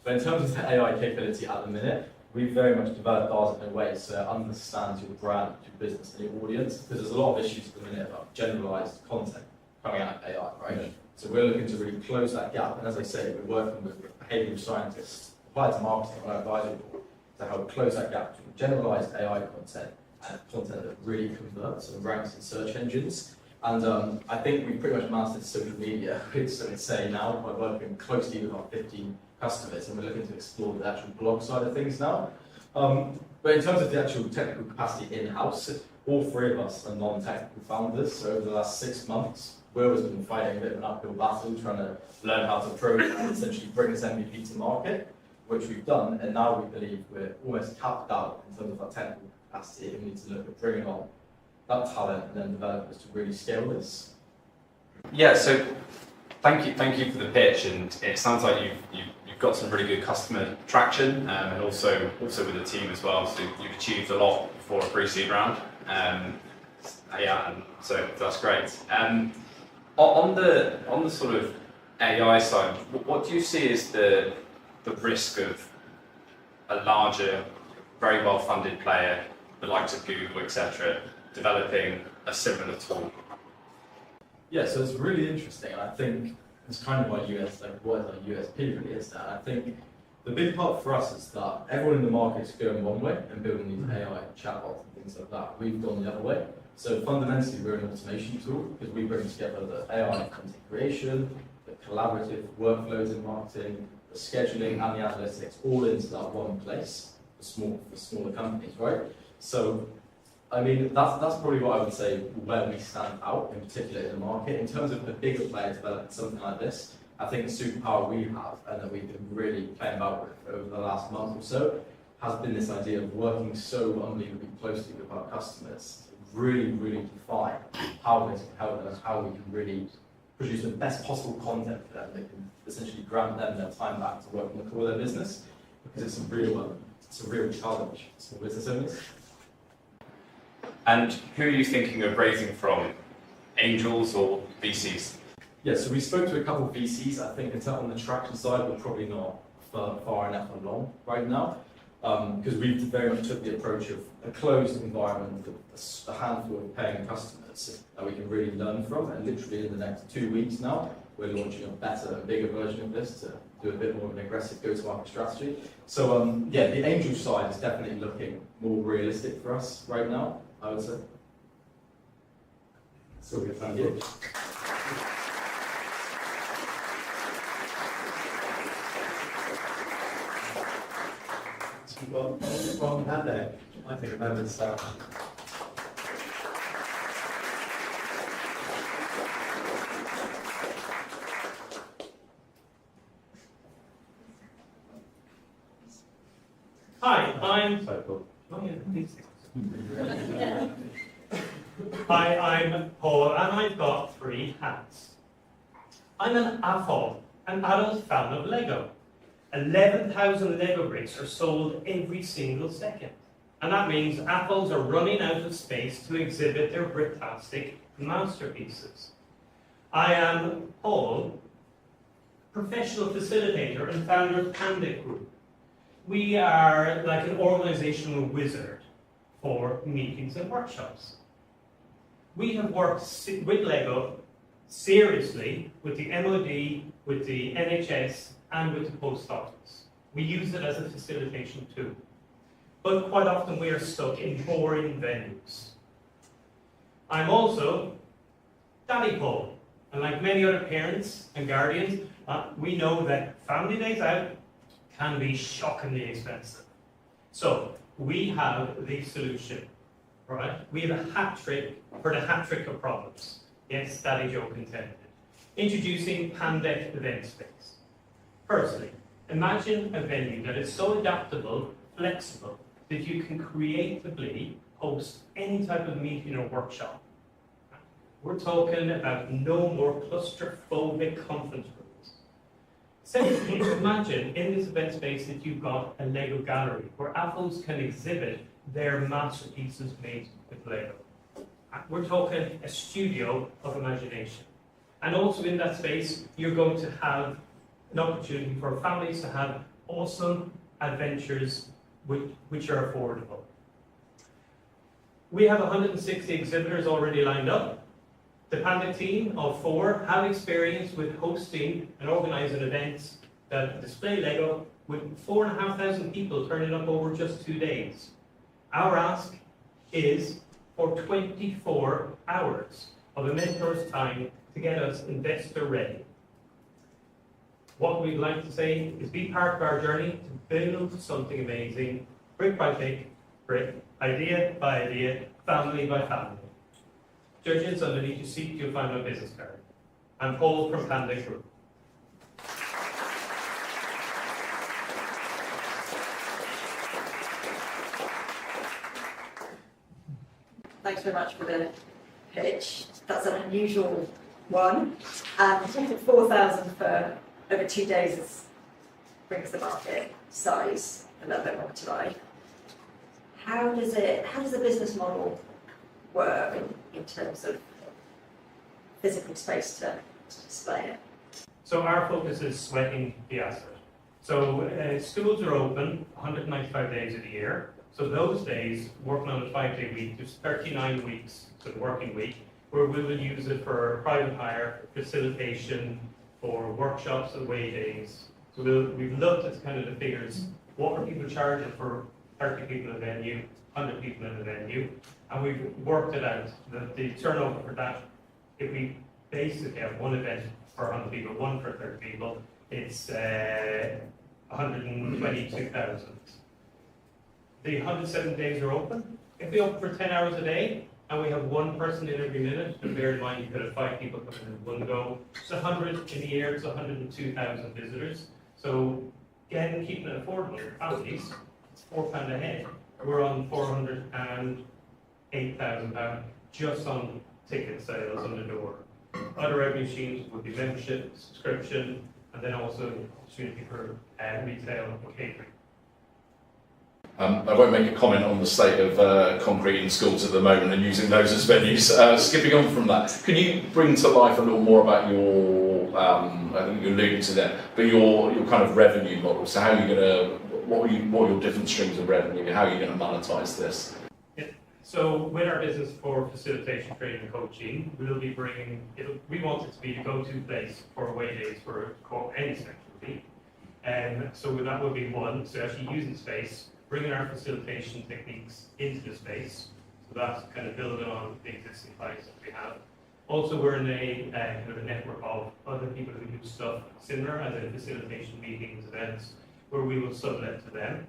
but in terms of the AI capability at the minute, we've very much developed ours in a way so it understands your brand, your business, and your audience, because there's a lot of issues at the minute about generalized content coming out of AI, right? Yeah. So we're looking to really close that gap, and as I say, we're working with behavioural scientists applied to marketing on our advisory board to help close that gap between generalized AI content and content that really converts and ranks in search engines. And I think we've pretty much mastered social media, so it's say now, by working closely with our 15 customers, and we're looking to explore the actual blog side of things now. But in terms of the actual technical capacity in-house, all three of us are non-technical founders. So over the last 6 months, Will has been fighting a bit of an uphill battle, trying to learn how to program and essentially bring this MVP to market, which we've done. And now we believe we're almost capped out in terms of our technical capacity. And we need to look at bringing on that talent and then developers to really scale this. Yeah, so thank you for the pitch, and it sounds like you've got some really good customer traction, and also with the team as well. So you've achieved a lot before a pre-seed round. Yeah, and so that's great. On the sort of AI side, what do you see as the risk of a larger, very well-funded player, the likes of Google, etc., developing a similar tool? Yeah, so it's really interesting, and I think it's kind of what our USP really is that. I think the big part for us is that everyone in the market is going one way and building these AI chatbots and things like that. We've gone the other way. So fundamentally, we're an automation tool because we bring together the AI content creation, the collaborative workflows in marketing, the scheduling and the analytics all into that one place for smaller companies, right? So I mean, that's probably what I would say where we stand out, in particular in the market. In terms of the bigger player developing something like this, I think the superpower we have and that we've been really playing about with over the last month or so has been this idea of working so unbelievably closely with our customers to really, really define how this can help them and how we can really produce the best possible content for them that can essentially grant them their time back to work on the core of their business, because it's a real challenge for small business owners. And who are you thinking of raising from? Angels or VCs? Yeah, so we spoke to a couple of VCs. I think on the traction side, we're probably not far enough along right now, because we very much took the approach of a closed environment with a handful of paying customers that we can really learn from. And literally in the next 2 weeks now, we're launching a better and bigger version of this to do a bit more of an aggressive go-to-market strategy. So yeah, the angel side is definitely looking more realistic for us right now, I would say. So we thank you. Well, PANDEK, I think a moment to start. Hi, I'm Paul, and I've got 3 hats. I'm an AFOL, an adult fan of Lego. 11,000 Lego bricks are sold every single second. And that means AFOLs are running out of space to exhibit their bricktastic masterpieces. I am Paul, professional facilitator and founder of PANDEK Group. We are like an organizational wizard for meetings and workshops. We have worked with Lego seriously with the MOD, with the NHS, and with the post office. We use it as a facilitation tool. But quite often we are stuck in boring venues. I'm also Daddy Paul, and like many other parents and guardians, we know that family days out can be shockingly expensive. So we have the solution, right? We have a hat trick for the hat trick of problems. Yes, daddy joke intended. Introducing PANDEK Event Space. Firstly, imagine a venue that is so adaptable, flexible, that you can creatively host any type of meeting or workshop. We're talking about no more claustrophobic conference rooms. Secondly, imagine in this event space that you've got a Lego gallery where AFOLs can exhibit their masterpieces made with Lego. We're talking a studio of imagination. And also in that space, you're going to have an opportunity for families to have awesome adventures which are affordable. We have 160 exhibitors already lined up. The PANDEK team of 4 have experience with hosting and organising events that display Lego with 4,500 people turning up over just 2 days. Our ask is for 24 hours of a mentor's time to get us investor ready. What we'd like to say is be part of our journey to build something amazing brick by brick, idea by idea, family by family. Judges, underneath your seat, you'll find my business card. I'm Paul from PANDEK Group. Thanks very much for the pitch. That's an unusual one. And 4,000 for over 2 days brings the market size a little bit more to life. How does the business model work in terms of physical space to display it? So our focus is sweating the asset. So schools are open 195 days of the year. So those days, working on a 5-day week, there's 39 weeks to the working week, where we will use it for private hire, facilitation, for workshops, away days. So we've looked at kind of the figures. What are people charging for 30 people in a venue, 100 people in a venue? And we've worked it out that the turnover for that, if we basically have one event for 100 people, one for 30 people, it's 122,000. The 107 days are open. If we open for 10 hours a day and we have one person in every minute, and bear in mind you could have 5 people coming in one go, it's 100 in a year, it's 102,000 visitors. So again, keeping it affordable for families, it's £4 a head. We're on £408,000 just on ticket sales on the door. Other revenue streams would be membership, subscription, and then also opportunity for retail or catering. I won't make a comment on the state of concrete in schools at the moment and using those as venues. Skipping on from that, can you bring to life a little more about your, I think you alluded to that, but your kind of revenue model? So how are you going to, what are your different streams of revenue? How are you going to monetize this? Yeah. So with our business for facilitation, training and coaching, we'll be bringing, we want it to be the go-to place for away days for any section week. So that would be one, so actually using space, bringing our facilitation techniques into the space. So that's kind of building on the existing clients that we have. Also, we're in a kind of a network of other people who do stuff similar, as in facilitation meetings, events, where we will sublet to them.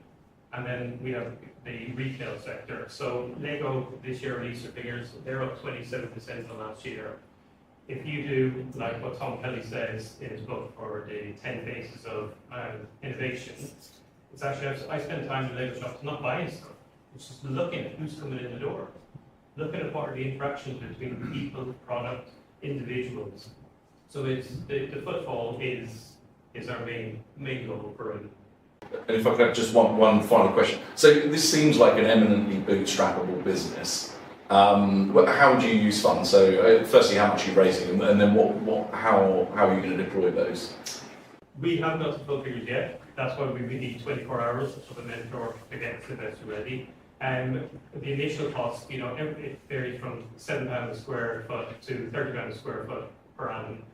And then we have the retail sector. So Lego this year released their figures, they're up 27% on last year. If you do, like what Tom Kelly says in his book for the 10 phases of innovation, it's actually, I spend time in Lego shops not buying stuff, it's just looking at who's coming in the door. Looking at what are the interactions between people, product, individuals. So it's the footfall is our main goal for it. And if I could have just one final question. So this seems like an eminently bootstrappable business. How do you use funds? So firstly, how much are you raising, and then how are you going to deploy those? We haven't got the full figures yet. That's why we need 24 hours of a mentor to get the investor ready. The initial cost, it varies from £7 a square foot to £30 a square foot per annum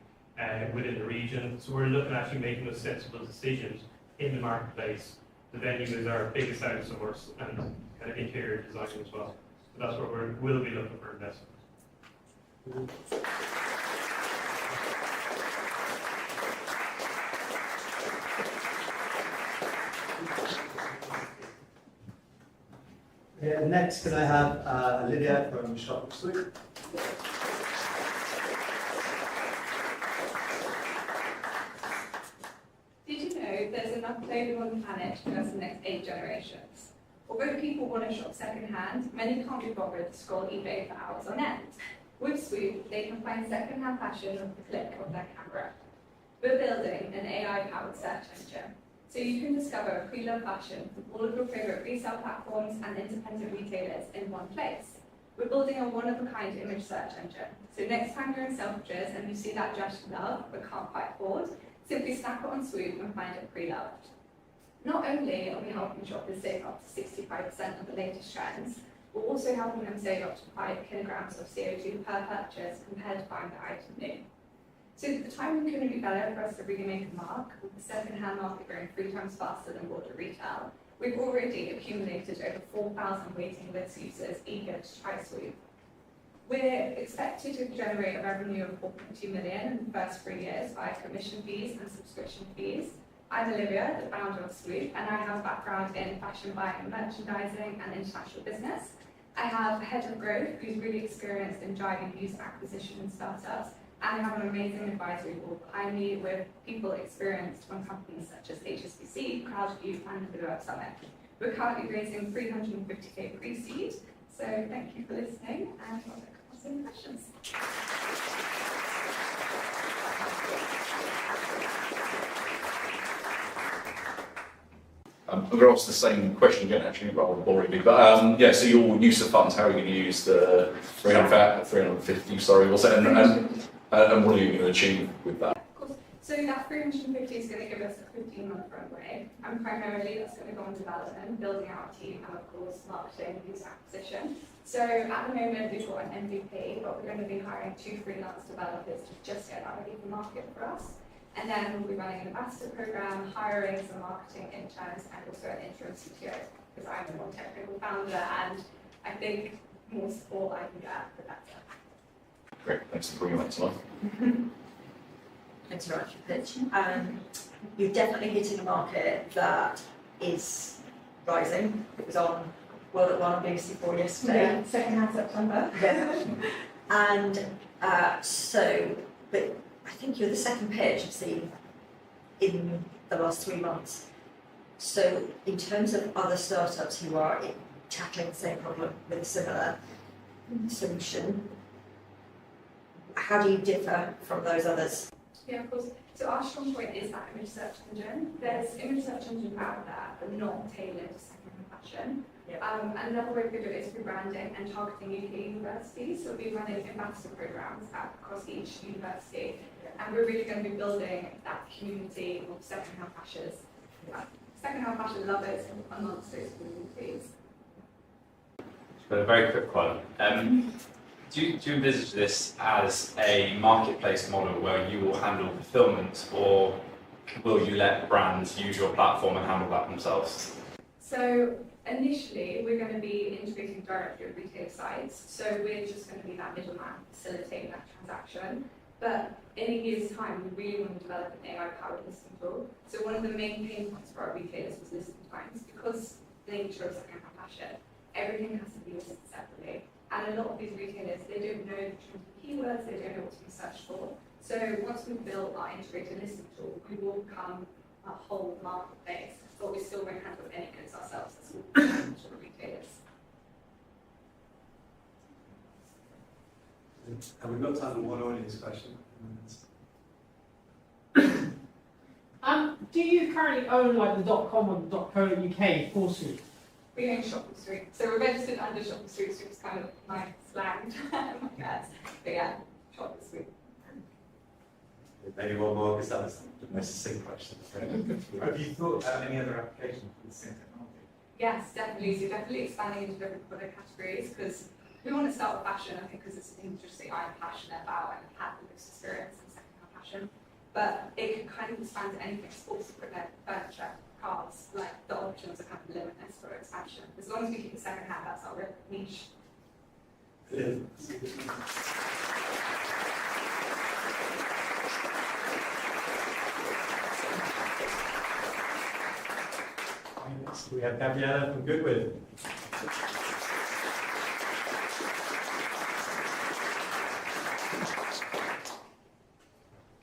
within the region. So we're looking at actually making those sensible decisions in the marketplace. The venue is our biggest outsource and kind of interior design as well. So that's where we'll be looking for investment. Yeah, next, can I have Olivia from Swoop? Did you know there's enough clothing on the planet to last the next 8 generations? Although people want to shop second-hand, many can't be bothered to scroll eBay for hours on end. With Swoop, they can find second-hand fashion with the click of their camera. We're building an AI-powered search engine, so you can discover pre-loved fashion from all of your favorite resale platforms and independent retailers in one place. We're building a one-of-a-kind image search engine, so next time you're in Selfridges and you see that dress you love but can't quite afford, simply snap it on Swoop and find it pre-loved. Not only are we helping shoppers save up to 65% of the latest trends, we're also helping them save up to 5 kilograms of CO2 per purchase compared to buying the item new. So the timing couldn't be better for us to really make a mark, with the second-hand market growing 3 times faster than broader retail. We've already accumulated over 4,000 waiting list users eager to try Swoop. We're expected to generate a revenue of 4.2 million in the first 3 years via commission fees and subscription fees. I'm Olivia, the founder of Swoop, and I have a background in fashion buying and merchandising and international business. I have a head of growth who's really experienced in driving user acquisition in startups, and I have an amazing advisory board behind me with people experienced from companies such as HSBC, CrowdView, and the Develop Summit. We're currently raising 350k pre-seed, so thank you for listening, and I'll take some questions. I'm going to ask the same question again, actually, rather boringly. But yeah, so your use of funds, how are you going to use the 350, sorry, what's it, and what are you going to achieve with that? Of course. So that 350 is going to give us a 15-month runway, and primarily that's going to go on development, building out a team, and of course, marketing, user acquisition. So at the moment, we've got an MVP, but we're going to be hiring 2 freelance developers to just get that ready for market for us. And then we'll be running an ambassador program, hiring some marketing interns, and also an interim CTO, because I'm a more technical founder, and I think more support I can get, the better. Great, thanks for bringing that to life. Thanks very much for the pitch. You're definitely hitting a market that is rising. It was on World at One on BBC 4 yesterday. Yeah, second-hand September. Yeah. And but I think you're the second pitch I've seen in the last 3 months. So in terms of other startups who are tackling the same problem with a similar solution, how do you differ from those others? Yeah, of course. So our strong point is that image search engine. There's image search engines out there, but not tailored to second-hand fashion. And another way we could do it is through branding and targeting UK universities. So we'll be running ambassador programs across each university. And we're really going to be building that community of second-hand fashion lovers amongst those communities. But a very quick one. Do you envisage this as a marketplace model where you will handle fulfillment, or will you let brands use your platform and handle that themselves? So initially, we're going to be integrating directly with retailer sites. So we're just going to be that middleman facilitating that transaction. But in a year's time, we really want to develop an AI-powered listing tool. So one of the main pain points for our retailers was listing times, because the nature of second-hand fashion, everything has to be listed separately. And a lot of these retailers, they don't know the terms of keywords, they don't know what to be searched for. So once we've built our integrated listing tool, we will become a whole marketplace, but we still won't handle any goods ourselves. That's all for retailers. Have we got time for one audience question? Do you currently own like the .com or the .co.uk for Swoop? We own Shopping Street, so we're registered under Shopping Street, which is kind of my slang, I guess. But yeah, Shopping Street. Maybe one more, because that was the most succinct question. Have you thought about any other applications for the same technology? Yes, definitely. So definitely expanding into different product categories, because we want to start with fashion, I think, because it's an industry I'm passionate about and have had the most experience in second-hand fashion. But it can kind of expand to anything: sports equipment, furniture, cars. Like, the options are kind of limitless for expansion. As long as we keep it second-hand, that's our real niche. We have Gabriella from Goodwood.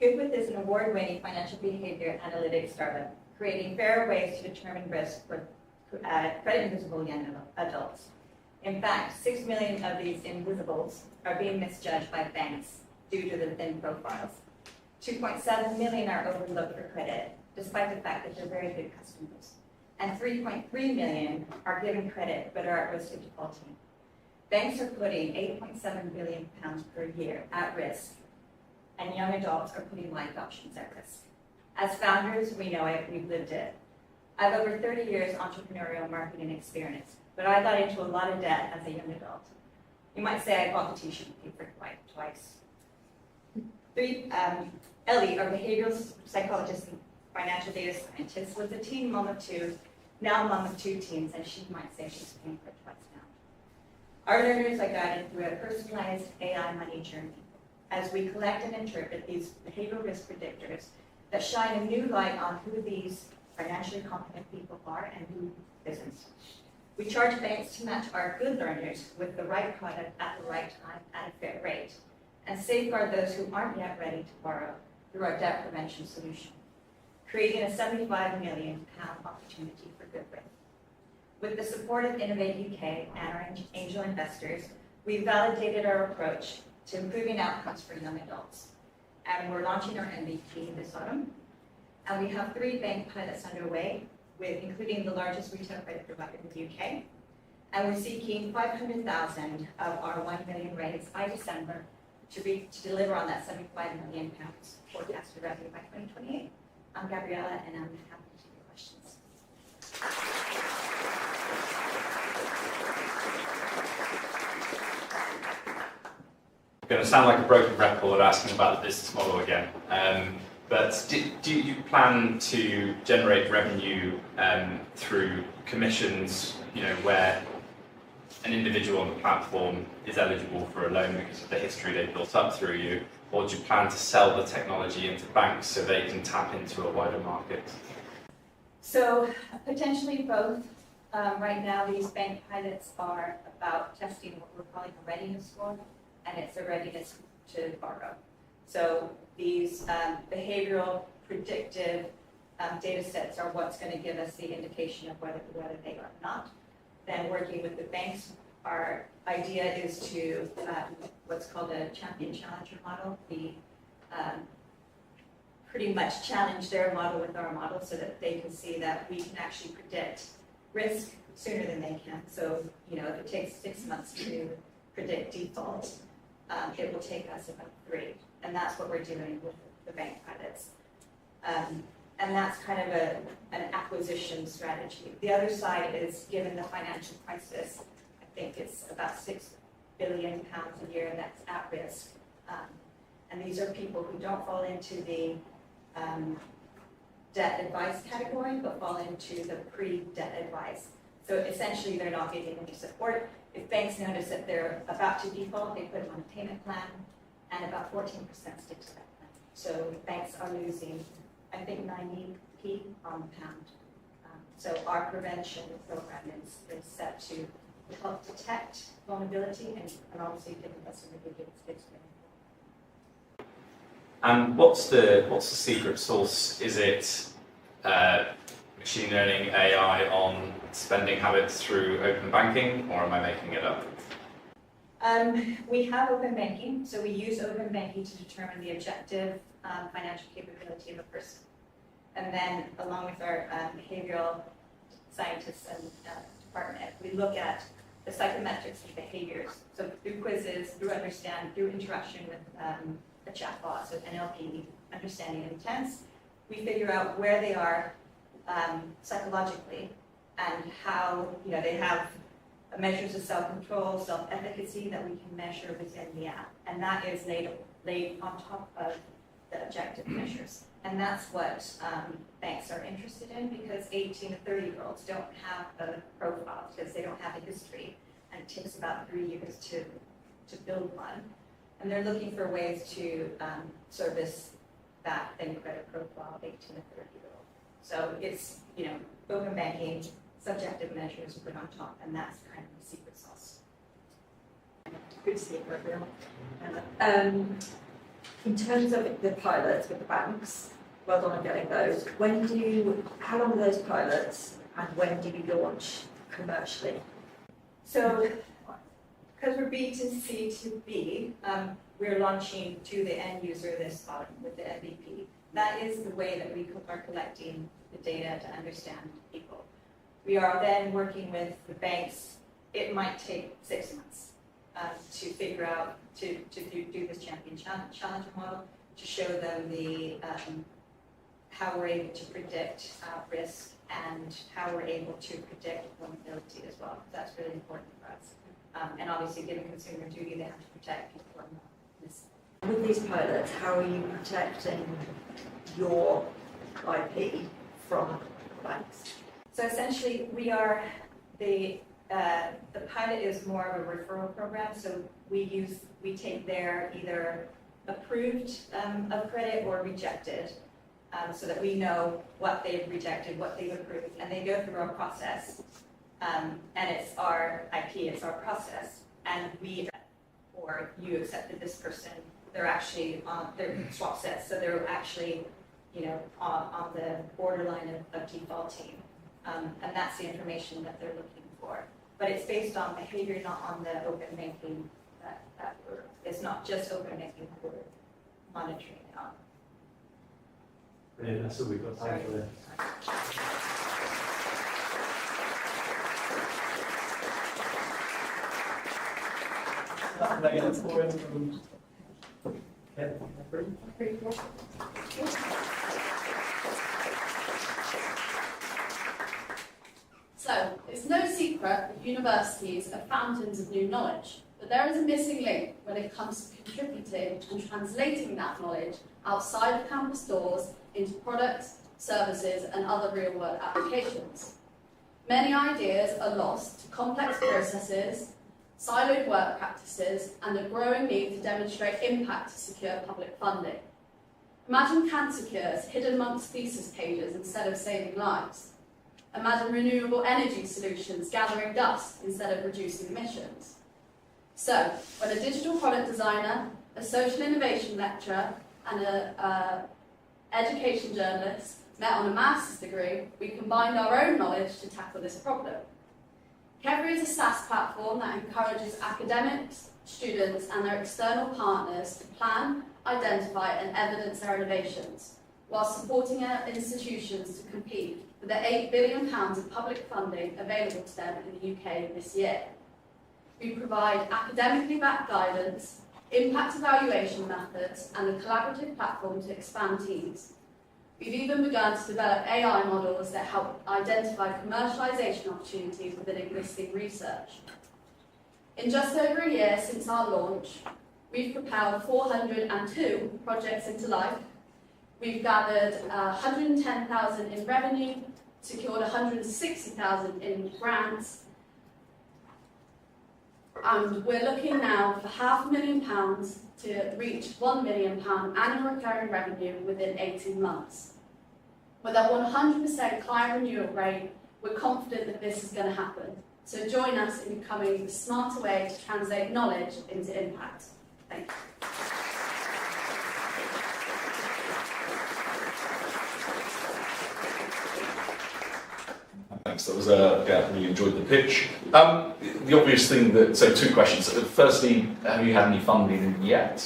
Goodwood is an award-winning financial behavior analytics startup, creating fairer ways to determine risk for credit-invisible young adults. In fact, 6 million of these invisibles are being misjudged by banks due to their thin profiles. 2.7 million are overlooked for credit, despite the fact that they're very good customers. And 3.3 million are given credit but are at risk of defaulting. Banks are putting £8.7 billion per year at risk, and young adults are putting life options at risk. As founders, we know it, we've lived it. I have over 30 years entrepreneurial marketing experience, but I got into a lot of debt as a young adult. You might say I bought the t-shirt and paid for it twice. Ellie, our behavioral psychologist and financial data scientist, was a teen mom of 2, now mom of 2 teens, and she might say she's paying for it twice now. Our learners are guided through a personalized AI money journey. As we collect and interpret these behavioral risk predictors, that shine a new light on who these financially competent people are and who isn't. We charge banks to match our good learners with the right product at the right time at a fair rate, and safeguard those who aren't yet ready to borrow through our debt prevention solution, creating a £75 million opportunity for goodwill. With the support of Innovate UK and our angel investors, we validated our approach to improving outcomes for young adults. And we're launching our MVP this autumn. And we have 3 bank pilots underway, including the largest retail credit provider in the UK. And we're seeking 500,000 of our 1 million raise by December to deliver on that £75 million forecasted revenue by 2028. I'm Gabriella, and I'm happy to take your questions. I'm going to sound like a broken record asking about the business model again. But do you plan to generate revenue through commissions, where an individual on the platform is eligible for a loan because of the history they've built up through you, or do you plan to sell the technology into banks so they can tap into a wider market? So potentially both. Right now, these bank pilots are about testing what we're calling a readiness score, and it's a readiness to borrow. So these behavioral predictive data sets are what's going to give us the indication of whether they are not. Then working with the banks, our idea is to what's called a champion-challenger model. We pretty much challenge their model with our model so that they can see that we can actually predict risk sooner than they can. So, if it takes 6 months to predict default, it will take us about 3. And that's what we're doing with the bank pilots. And that's kind of an acquisition strategy. The other side is, given the financial crisis, I think it's about £6 billion a year that's at risk. And these are people who don't fall into the debt advice category, but fall into the pre-debt advice. So essentially, they're not getting any support. If banks notice that they're about to default, they put them on a payment plan, and about 14% stick to that plan. So banks are losing, I think, 90p on the pound. So our prevention program is set to help detect vulnerability and obviously give the customer a good experience. And what's the secret sauce? Is it machine learning AI on spending habits through open banking, or am I making it up? We have open banking, so we use open banking to determine the objective financial capability of a person. And then, along with our behavioral scientists and department, we look at the psychometrics and behaviors. So through quizzes, through interaction with a chatbot, so NLP, understanding of intents, we figure out where they are psychologically and how they have measures of self-control, self-efficacy that we can measure within the app. And that is laid on top of the objective measures. And that's what banks are interested in, because 18 to 30-year-olds don't have a profile because they don't have a history. And it takes about 3 years to build one. And they're looking for ways to service that thin credit profile of 18 to 30-year-old. So it's, open banking, subjective measures put on top, and that's kind of the secret sauce. Good to see you, Gabrielle. In terms of the pilots with the banks, well done on getting those. How long are those pilots, and when do you launch commercially? So, because we're B2C to B, we're launching to the end user this autumn with the MVP. That is the way that we are collecting the data to understand people. We are then working with the banks. It might take 6 months to figure out, to do this champion challenger model, to show them how we're able to predict risk and how we're able to predict vulnerability as well. That's really important for us. And obviously, given consumer duty, they have to protect people from this. With these pilots, how are you protecting your IP from banks? So essentially, we are the pilot is more of a referral program. So we take their either approved of credit or rejected, so that we know what they've rejected, what they've approved, and they go through our process. And it's our IP, it's our process, and we, or you accepted this person, they're actually on their swap sets, so they're actually, on the borderline of defaulting. And that's the information that they're looking for. But it's based on behavior, not on the open banking that we're, it's not just open banking that we're monitoring it on. Brilliant, that's all we've got time for there. Can I get a score in from KEVRI? So, it's no secret that universities are fountains of new knowledge, but there is a missing link when it comes to contributing and translating that knowledge outside of campus doors into products, services, and other real-world applications. Many ideas are lost to complex processes, siloed work practices, and a growing need to demonstrate impact to secure public funding. Imagine cancer cures hidden amongst thesis pages instead of saving lives. Imagine renewable energy solutions gathering dust instead of reducing emissions. So, when a digital product designer, a social innovation lecturer, and an education journalist met on a master's degree, we combined our own knowledge to tackle this problem. KEVRI is a SaaS platform that encourages academics, students, and their external partners to plan, identify, and evidence their innovations, while supporting our institutions to compete with the £8 billion of public funding available to them in the UK this year. We provide academically backed guidance, impact evaluation methods, and a collaborative platform to expand teams. We've even begun to develop AI models that help identify commercialisation opportunities within existing research. In just over a year since our launch, we've propelled 402 projects into life. We've gathered 110,000 in revenue, secured 160,000 in grants, and we're looking now for £500,000 to reach £1 million annual recurring revenue within 18 months. With a 100% client renewal rate, we're confident that this is going to happen. So join us in becoming the smarter way to translate knowledge into impact. Thank you. Thanks, that was, yeah, really enjoyed the pitch. The obvious thing that, so two questions. Firstly, have you had any funding yet?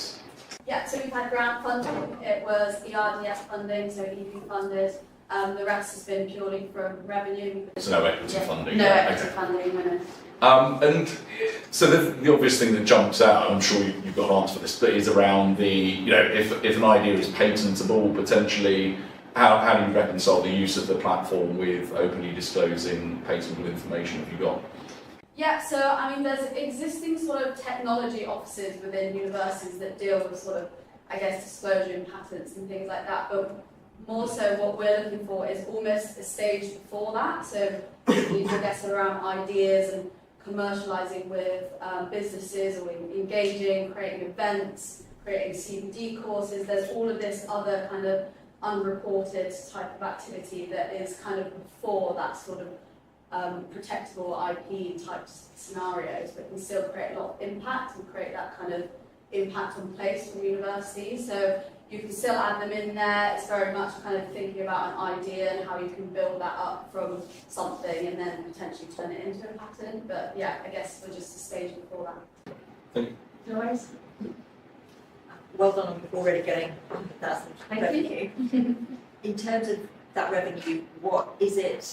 Yeah, so we've had grant funding. It was ERDF funding, so EP funded. The rest has been purely from revenue. So no equity funding? No equity funding. No. And so the obvious thing that jumps out, I'm sure you've got an answer for this, but is around the, if an idea is patentable, potentially, how do you reconcile the use of the platform with openly disclosing patentable information? Have you got? Yeah, so I mean, there's existing sort of technology offices within universities that deal with sort of, I guess, disclosure and patents and things like that. But more so, what we're looking for is almost a stage before that. So, I guess around ideas and commercializing with businesses, or engaging, creating events, creating CPD courses. There's all of this other kind of unreported type of activity that is kind of before that sort of protectable IP type scenarios, but can still create a lot of impact and create that kind of impact on place from universities. So you can still add them in there. It's very much kind of thinking about an idea and how you can build that up from something and then potentially turn it into a patent. But yeah, I guess we're just a stage before that. Thank you. No worries. Well done on already getting 100,000 Thank revenue. In terms of that revenue, what is it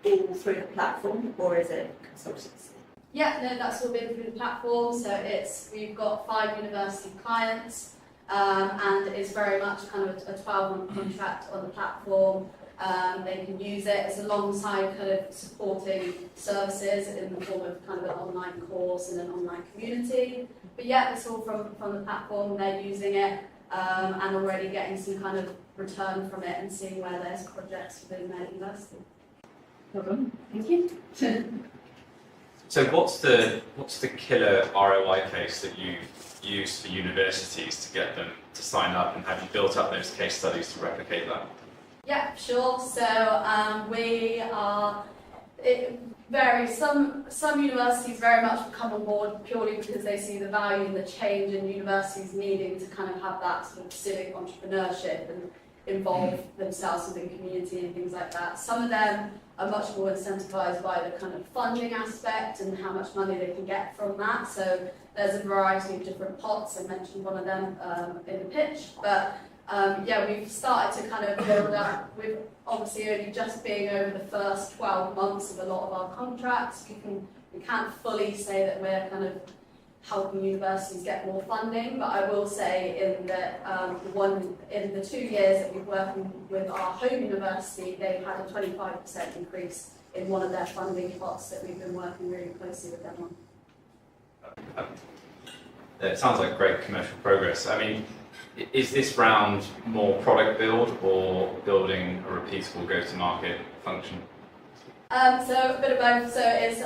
all through the platform or is it consultancy? Yeah, no, that's all been through the platform. So we've got 5 university clients, and it's very much kind of a 12-month contract on the platform. They can use it as alongside kind of supporting services in the form of kind of an online course and an online community. But yeah, it's all from the platform. They're using it and already getting some kind of return from it and seeing where there's projects within their university. Thank you. So what's the killer ROI case that you use for universities to get them to sign up, and have you built up those case studies to replicate that? Yeah, sure. So it varies. Some universities very much come on board purely because they see the value and the change in universities needing to kind of have that sort of civic entrepreneurship and involve themselves within community and things like that. Some of them are much more incentivized by the kind of funding aspect and how much money they can get from that. So there's a variety of different pots. I mentioned one of them in the pitch, but yeah, we've started to kind of build up. We've obviously only just being over the first 12 months of a lot of our contracts. We can't fully say that we're kind of helping universities get more funding, but I will say in the 2 years that we've working with our home university, they've had a 25% increase in one of their funding pots that we've been working really closely with them on. It sounds like great commercial progress. I mean, is this round more product build or building a repeatable go-to-market function? So a bit of both. So it's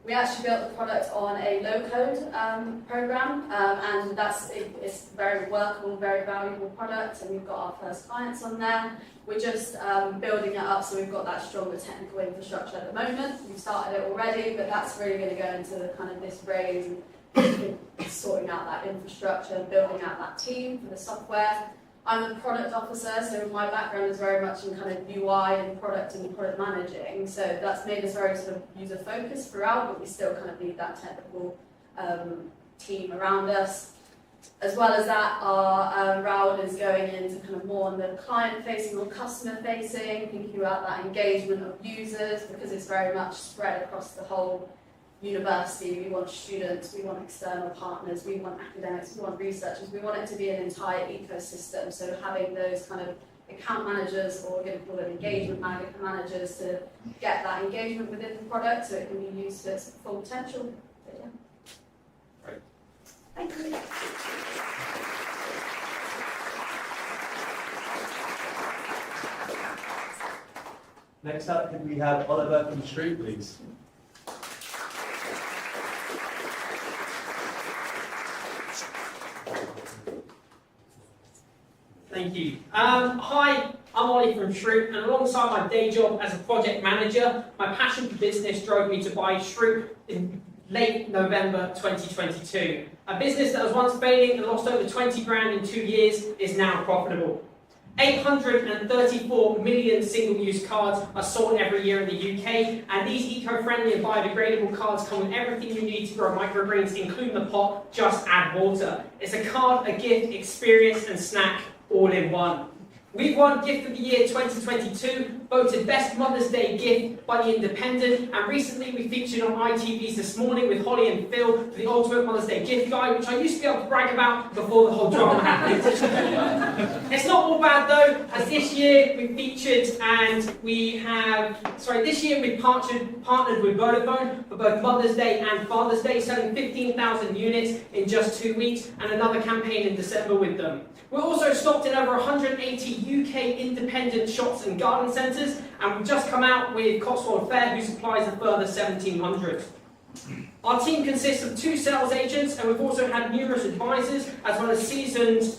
we actually built the product on a low-code program, and it's a very workable, very valuable product, and we've got our first clients on there. We're just building it up, so we've got that stronger technical infrastructure at the moment. We've started it already, but that's really going to go into the kind of this raise and sorting out that infrastructure and building out that team for the software. I'm a product officer, so my background is very much in kind of UI and product managing. So that's made us very sort of user focused throughout, but we still kind of need that technical team around us. As well as that, our route is going into kind of more on the client facing or customer facing, thinking about that engagement of users, because it's very much spread across the whole university. We want students, we want external partners, we want academics, we want researchers, we want it to be an entire ecosystem. So having those kind of account managers, or we're going to call it engagement managers, to get that engagement within the product so it can be used to its full potential. But yeah. Right. Thank you. Next up, could we have Oliver from Shroot, please? Thank you. Hi, I'm Ollie from Shroot, and alongside my day job as a project manager, my passion for business drove me to buy Shroot in late November 2022. A business that was once failing and lost over 20 grand in 2 years is now profitable. 834 million single-use cards are sold every year in the UK, and these eco-friendly and biodegradable cards come with everything you need to grow microgreens, including the pot. Just add water. It's a card, a gift, experience, and snack all in one. We've won Gift of the Year 2022, voted Best Mother's Day Gift by The Independent, and recently we featured on ITV's This Morning with Holly and Phil for the Ultimate Mother's Day Gift Guide, which I used to be able to brag about before the whole drama happened. It's not all bad though, as this year we featured and this year we partnered with Vodafone for both Mother's Day and Father's Day, selling 15,000 units in just 2 weeks, and another campaign in December with them. We're also stocked in over 180 UK independent shops and garden centres, and we've just come out with Cotswold Fair, who supplies a further 1,700. Our team consists of 2 sales agents, and we've also had numerous advisors, as well as seasoned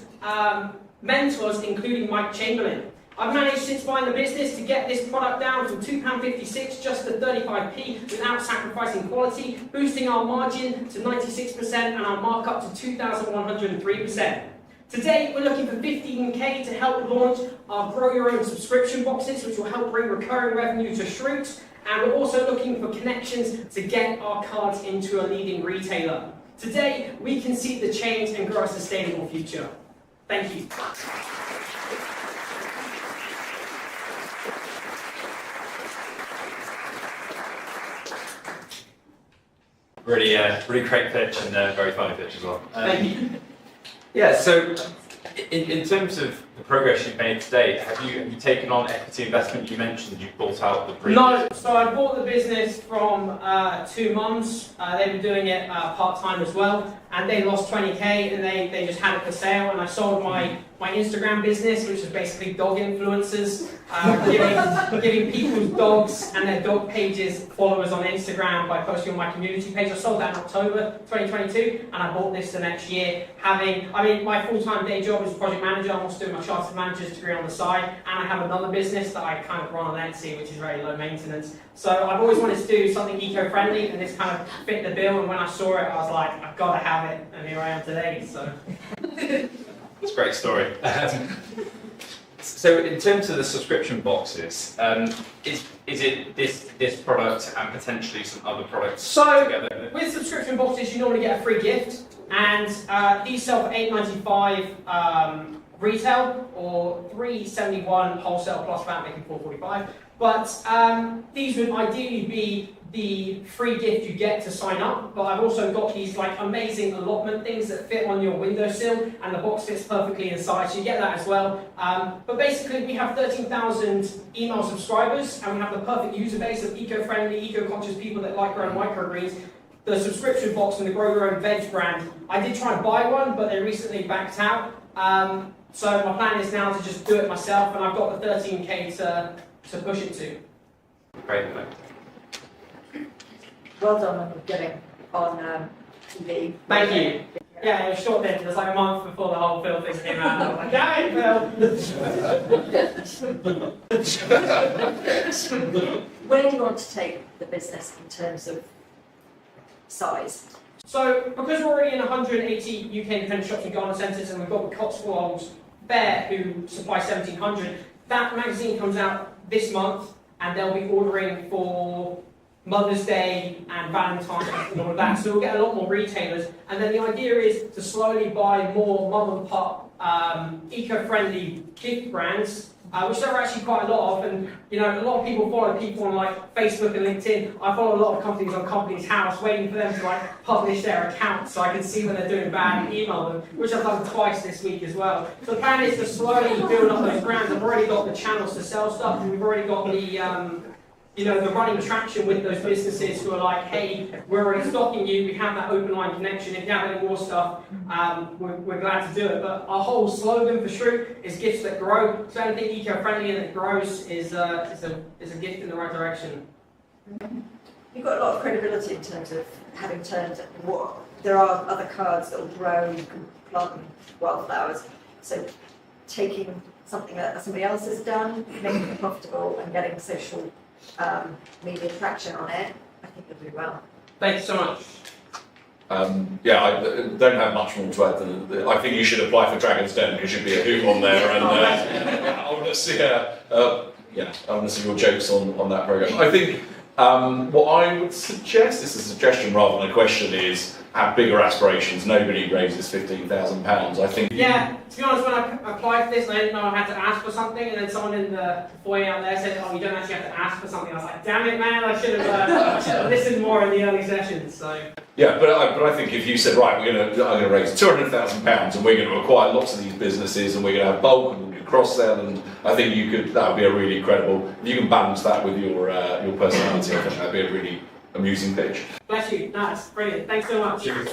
mentors, including Mike Chamberlain. I've managed since buying the business to get this product down from £2.56 just to 35p without sacrificing quality, boosting our margin to 96% and our markup to 2,103%. Today, we're looking for 15k to help launch our Grow Your Own subscription boxes, which will help bring recurring revenue to Shroot. And we're also looking for connections to get our cards into a leading retailer. Today, we can see the change and grow a sustainable future. Thank you. Really great pitch, and very funny pitch as well. Thank you. Yeah, so in terms of the progress you've made today, have you taken on equity investment? You mentioned you bought out the previous... No, so I bought the business from 2 mums. They were doing it part-time as well. and they lost 20k, and they just had it for sale. And I sold my Instagram business, which is basically dog influencers, giving people's dogs and their dog pages followers on Instagram by posting on my community page. I sold that in October 2022, and I bought this the next year. My full-time day job is project manager. I'm also doing my chartered manager's degree on the side, and I have another business that I kind of run on Etsy, which is very low maintenance. So I've always wanted to do something eco-friendly, and this kind of fit the bill. And when I saw it, I was like, I've got to have it, and here I am today. So. It's a great story. So in terms of the subscription boxes, is it this product and potentially some other products together? With subscription boxes, you normally get a free gift, and these sell for $8.95 retail or $3.71 wholesale plus VAT, making $4.45. But these would ideally be the free gift you get to sign up, but I've also got these like amazing allotment things that fit on your windowsill, and the box fits perfectly inside, so you get that as well. But basically we have 13,000 email subscribers, and we have the perfect user base of eco-friendly, eco-conscious people that like growing microgreens. The subscription box and the Grow Your Own Veg brand, I did try and buy one, but they recently backed out. So my plan is now to just do it myself, and I've got the 13k to push it to. Great. Well done on getting on TV. Thank you. Yeah, it was short lived. It was like a month before the whole Phil thing came out. I was like, damn Phil! Where do you want to take the business in terms of size? So, because we're already in 180 UK independent shops and garden centres, and we've got the Cotswolds Bear who supply 1,700, that magazine comes out this month, and they'll be ordering for Mother's Day and Valentine's and all of that, so we'll get a lot more retailers. And then the idea is to slowly buy more mum and pop eco-friendly gift brands, which there are actually quite a lot of. And a lot of people follow people on like Facebook and LinkedIn. I follow a lot of companies on Companies House, waiting for them to like publish their accounts so I can see when they're doing bad and email them, which I've done twice this week as well. So the plan is to slowly build up those brands. I've already got the channels to sell stuff, and we've already got the running traction with those businesses who are like, hey, we're already stocking you, we have that open line connection, if you have any more stuff, we're glad to do it. But our whole slogan for Shroot is gifts that grow, so anything eco-friendly and that grows is a gift in the right direction. You've got a lot of credibility in terms of having turned there are other cards that will grow, you can plant wildflowers, so taking something that somebody else has done, making it profitable and getting social media traction on it, I think you'll do well. Thank you so much. I don't have much more to add than I think you should apply for Dragon's Den. There should be a hoop on there, and I want to see I want to see your jokes on that programme. I think what I would suggest, this is a suggestion rather than a question, is have bigger aspirations. Nobody raises £15,000. I think. Yeah, to be honest, when I applied for this, I didn't know I had to ask for something, and then someone in the foyer out there said, "Oh, you don't actually have to ask for something." I was like, "Damn it, man! I should have listened more in the early sessions." So. Yeah, but I think if you said, right, I'm going to raise £200,000 and we're going to acquire lots of these businesses and we're going to have bulk and we can cross-sell, and I think that would be a really credible. If you can balance that with your personality, I think that'd be a really amusing pitch. Bless you. No, it's brilliant. Thanks so much. Cheers.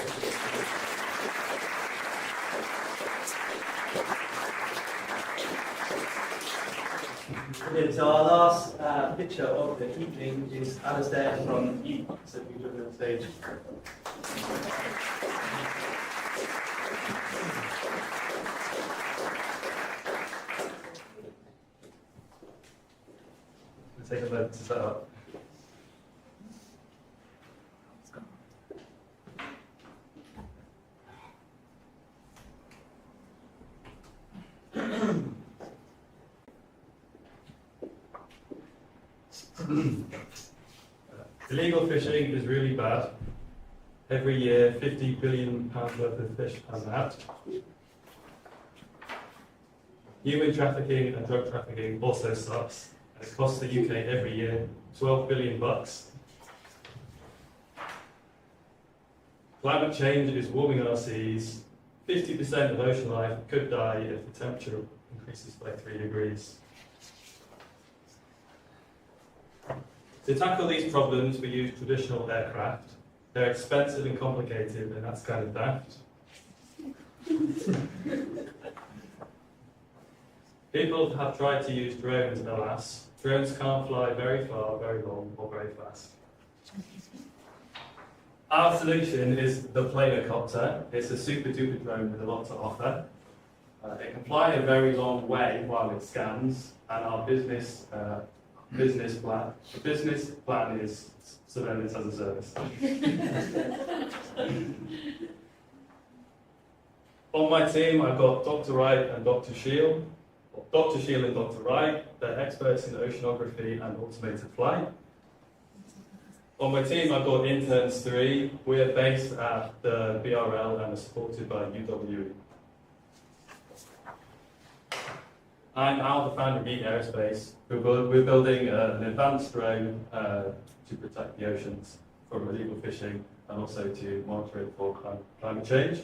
Brilliant. So our last picture of the evening is Alistair from YEET, so we join on stage. Take a moment to set up. Illegal fishing is really bad. Every year, £50 billion worth of fish comes out. Human trafficking and drug trafficking also sucks, and it costs the UK every year $12 billion. Climate change is warming our seas. 50% of ocean life could die if the temperature increases by 3 degrees. To tackle these problems, we use traditional aircraft. They're expensive and complicated, and that's kind of daft. People have tried to use drones, alas. Drones can't fly very far, very long, or very fast. Our solution is the Planocopter. It's a super duper drone with a lot to offer. It can fly a very long way while it scans, and our business plan is surveillance as a service. On my team, I've got Dr. Wright and Dr. Shield. Dr. Shield and Dr. Wright, they're experts in oceanography and automated flight. On my team, I've got interns 3. We're based at the BRL and are supported by UWE. I'm Al, the founder of YEET Aerospace. We're building an advanced drone to protect the oceans from illegal fishing and also to monitor it for climate change.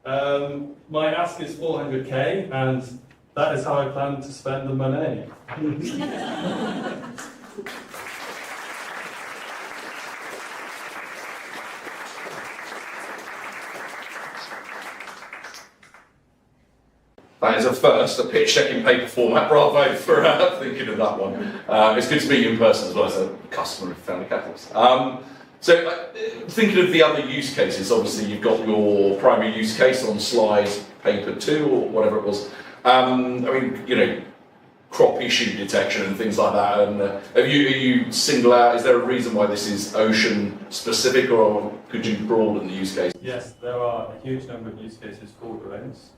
My ask is 400k, and that is how I plan to spend the money. That is a first, a pitch deck in paper format. Bravo for thinking of that one. It's good to meet you in person as well as a customer of FounderCatalyst. So thinking of the other use cases, obviously you've got your primary use case on slide paper 2 or whatever it was. I mean, you know, crop issue detection and things like that. And are you single out? Is there a reason why this is ocean specific, or could you broaden the use case? Yes, there are a huge number of use cases for drones.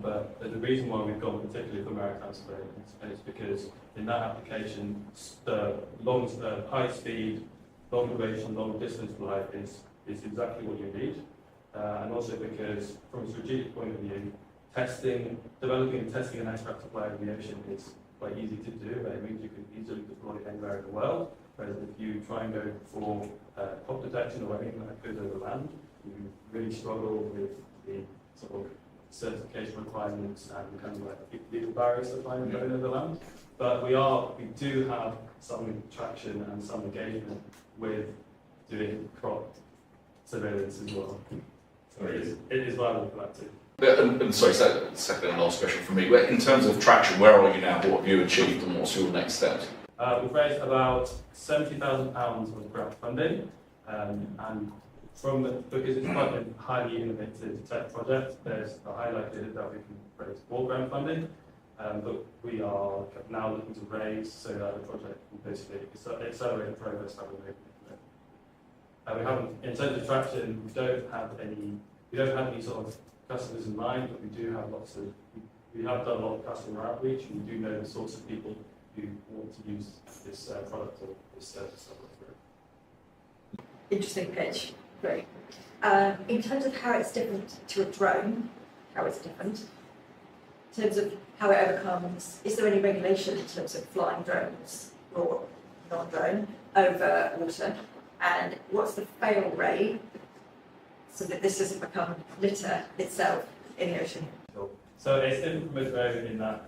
But the reason why we've gone particularly for maritime surveillance is because in that application, the high speed, long duration, long distance flight is exactly what you need. And also because from a strategic point of view, developing and testing an aircraft to fly in the ocean is quite easy to do. It means you can easily deploy it anywhere in the world. Whereas if you try and go for crop detection or anything that goes over land, you really struggle with the sort of certification requirements and kind of like legal barriers to flying going over land. But we do have some traction and some engagement with doing crop surveillance as well. So it is viable for that too. And sorry, second and last question from me. In terms of traction, where are you now? What have you achieved, and what's your next steps? We've raised about £70,000 of grant funding, and because it's quite a highly innovative tech project, there's a high likelihood that we can raise more grant funding. But we are now looking to raise so that the project can basically accelerate the progress that we're making. We haven't, in terms of traction, we don't have any sort of customers in mind, but we have done a lot of customer outreach, and we do know the sorts of people who want to use this product or this service. Interesting pitch. Great. In terms of how it's different to a drone, in terms of how it overcomes, is there any regulation in terms of flying drones or non-drone over water? And what's the fail rate so that this doesn't become litter itself in the ocean? So it's different from a drone in that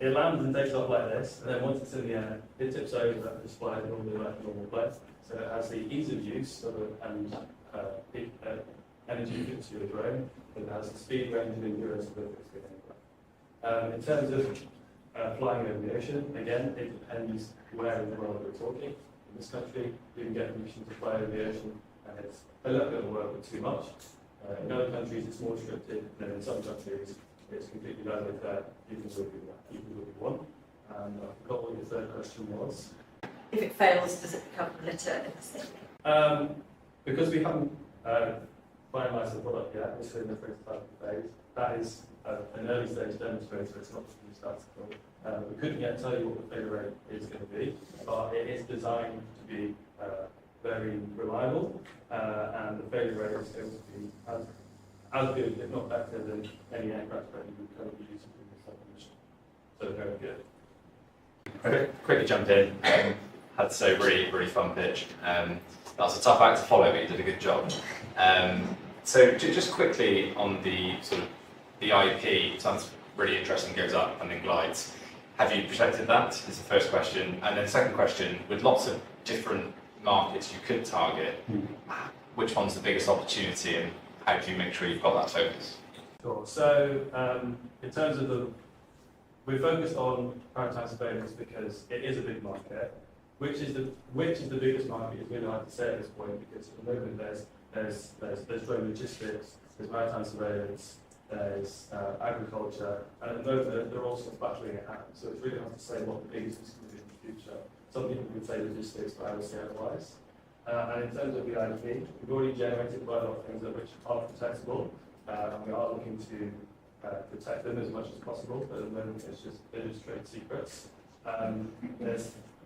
it lands and takes off like this, and then once it's in the air, it tips over and just flies normally like a normal plane. So it has the ease of use and energy efficiency of a drone, but it has the speed, range, and endurance of it. In terms of flying over the ocean, again, it depends where in the world we're talking. In this country, you can get permission to fly over the ocean, and it's a little bit of work, but too much. In other countries, it's more restricted, and then in some countries, it's completely valid that you can do what you want. And I forgot what your third question was. If it fails, does it become litter in the thing? Because we haven't finalised the product yet, we're still in the prototype phase. That is an early stage demonstrator, it's not a statistical. We couldn't yet tell you what the failure rate is going to be, but it is designed to be very reliable, and the failure rate is going to be as good, if not better, than any aircraft that you would currently use in this mission. So very good. Quickly jump in. Had to say, really fun pitch. That was a tough act to follow, but you did a good job. So just quickly on the sort of the IP, sounds really interesting, goes up and then glides. Have you protected that? Is the first question. And then second question, with lots of different markets you could target, which one's the biggest opportunity and how do you make sure you've got that focus? Sure. So in terms of we're focused on maritime surveillance because it is a big market. Which is the biggest market is really hard to say at this point because at the moment there's drone logistics, there's maritime surveillance, there's agriculture, and at the moment they're all sort of battling it out. So it's really hard to say what the biggest is going to be in the future. Some people would say logistics, but I would say otherwise. And in terms of the IP, we've already generated quite a lot of things which are protectable, and we are looking to protect them as much as possible. But at the moment, they're just trade secrets.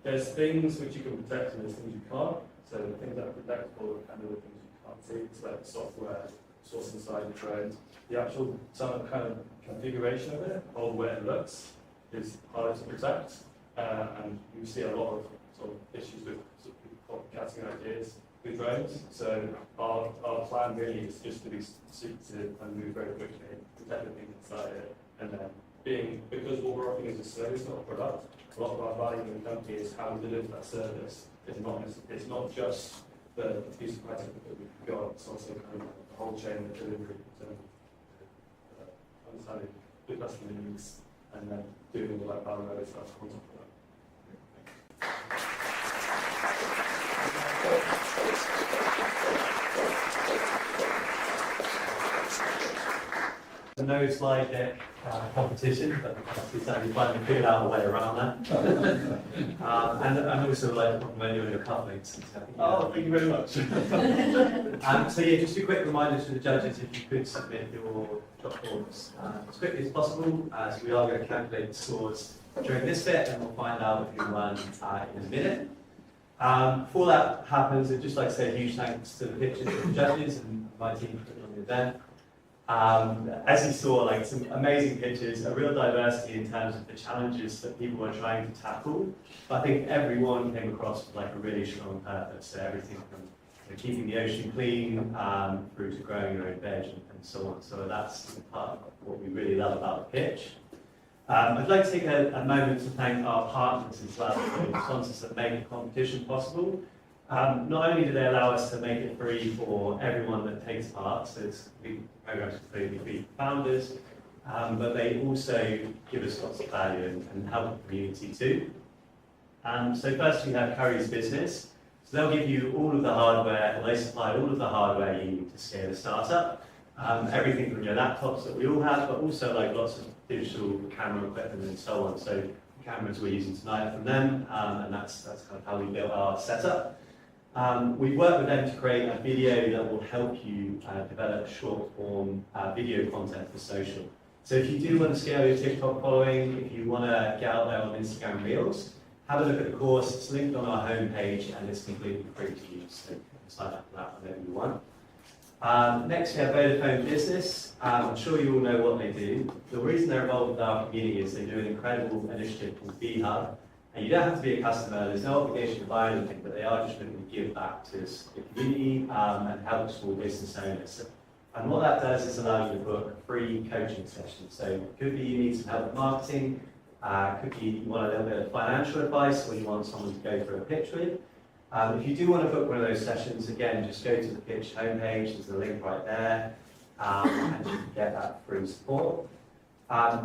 There's things which you can protect and there's things you can't. So the things that are protectable and the things you can't see. It's like the software source inside the drones. The actual kind of configuration of it, or the way it looks, is harder to protect. And you see a lot of sort of issues with sort of people copycatting ideas with drones. So our plan really is just to be secretive and move very quickly, protect the things inside it, and then because what we're offering is a service, not a product. A lot of our value in the company is how we deliver that service. It's not just the piece of equipment that we've got, it's also kind of the whole chain of delivery in terms of understanding the customer needs and then doing all that value added stuff on top of that. No slide deck competition, but we certainly finally figured out a way around that. And also like to compliment you on your cufflinks. Oh, thank you very much. So yeah, just a quick reminder to the judges if you could submit your drop forms as quickly as possible, as we are going to calculate the scores during this bit, and we'll find out who won in a minute. Before that happens, I'd just like to say a huge thanks to the pitches and the judges and my team for putting on the event. As you saw, like some amazing pitches, a real diversity in terms of the challenges that people were trying to tackle. But I think everyone came across with like a really strong purpose. So everything from keeping the ocean clean through to growing your own veg and so on. So that's part of what we really love about the pitch. I'd like to take a moment to thank our partners as well, the sponsors that make the competition possible. Not only do they allow us to make it free for everyone that takes part, so the program's completely free for founders, but they also give us lots of value and help the community too. So first we have KEVRI's business. So they'll give you all of the hardware, they supply all of the hardware you need to scale a startup. Everything from your laptops that we all have, but also like lots of digital camera equipment and so on. So the cameras we're using tonight are from them, and that's kind of how we built our setup. We've worked with them to create a video that will help you develop short-form video content for social. So if you do want to scale your TikTok following, if you want to get out there on Instagram Reels, have a look at the course. It's linked on our homepage and it's completely free to use. So you can sign up for that whenever you want. Next we have Vodafone Business. I'm sure you all know what they do. The reason they're involved with our community is they do an incredible initiative called B-Hub. And you don't have to be a customer, there's no obligation to buy anything, but they are just going to give back to the community and help small business owners. And what that does is allow you to book free coaching sessions. So it could be you need some help with marketing, could be you want a little bit of financial advice, or you want someone to go through a pitch with. If you do want to book one of those sessions, again, just go to the pitch homepage, there's a link right there, and you can get that free support.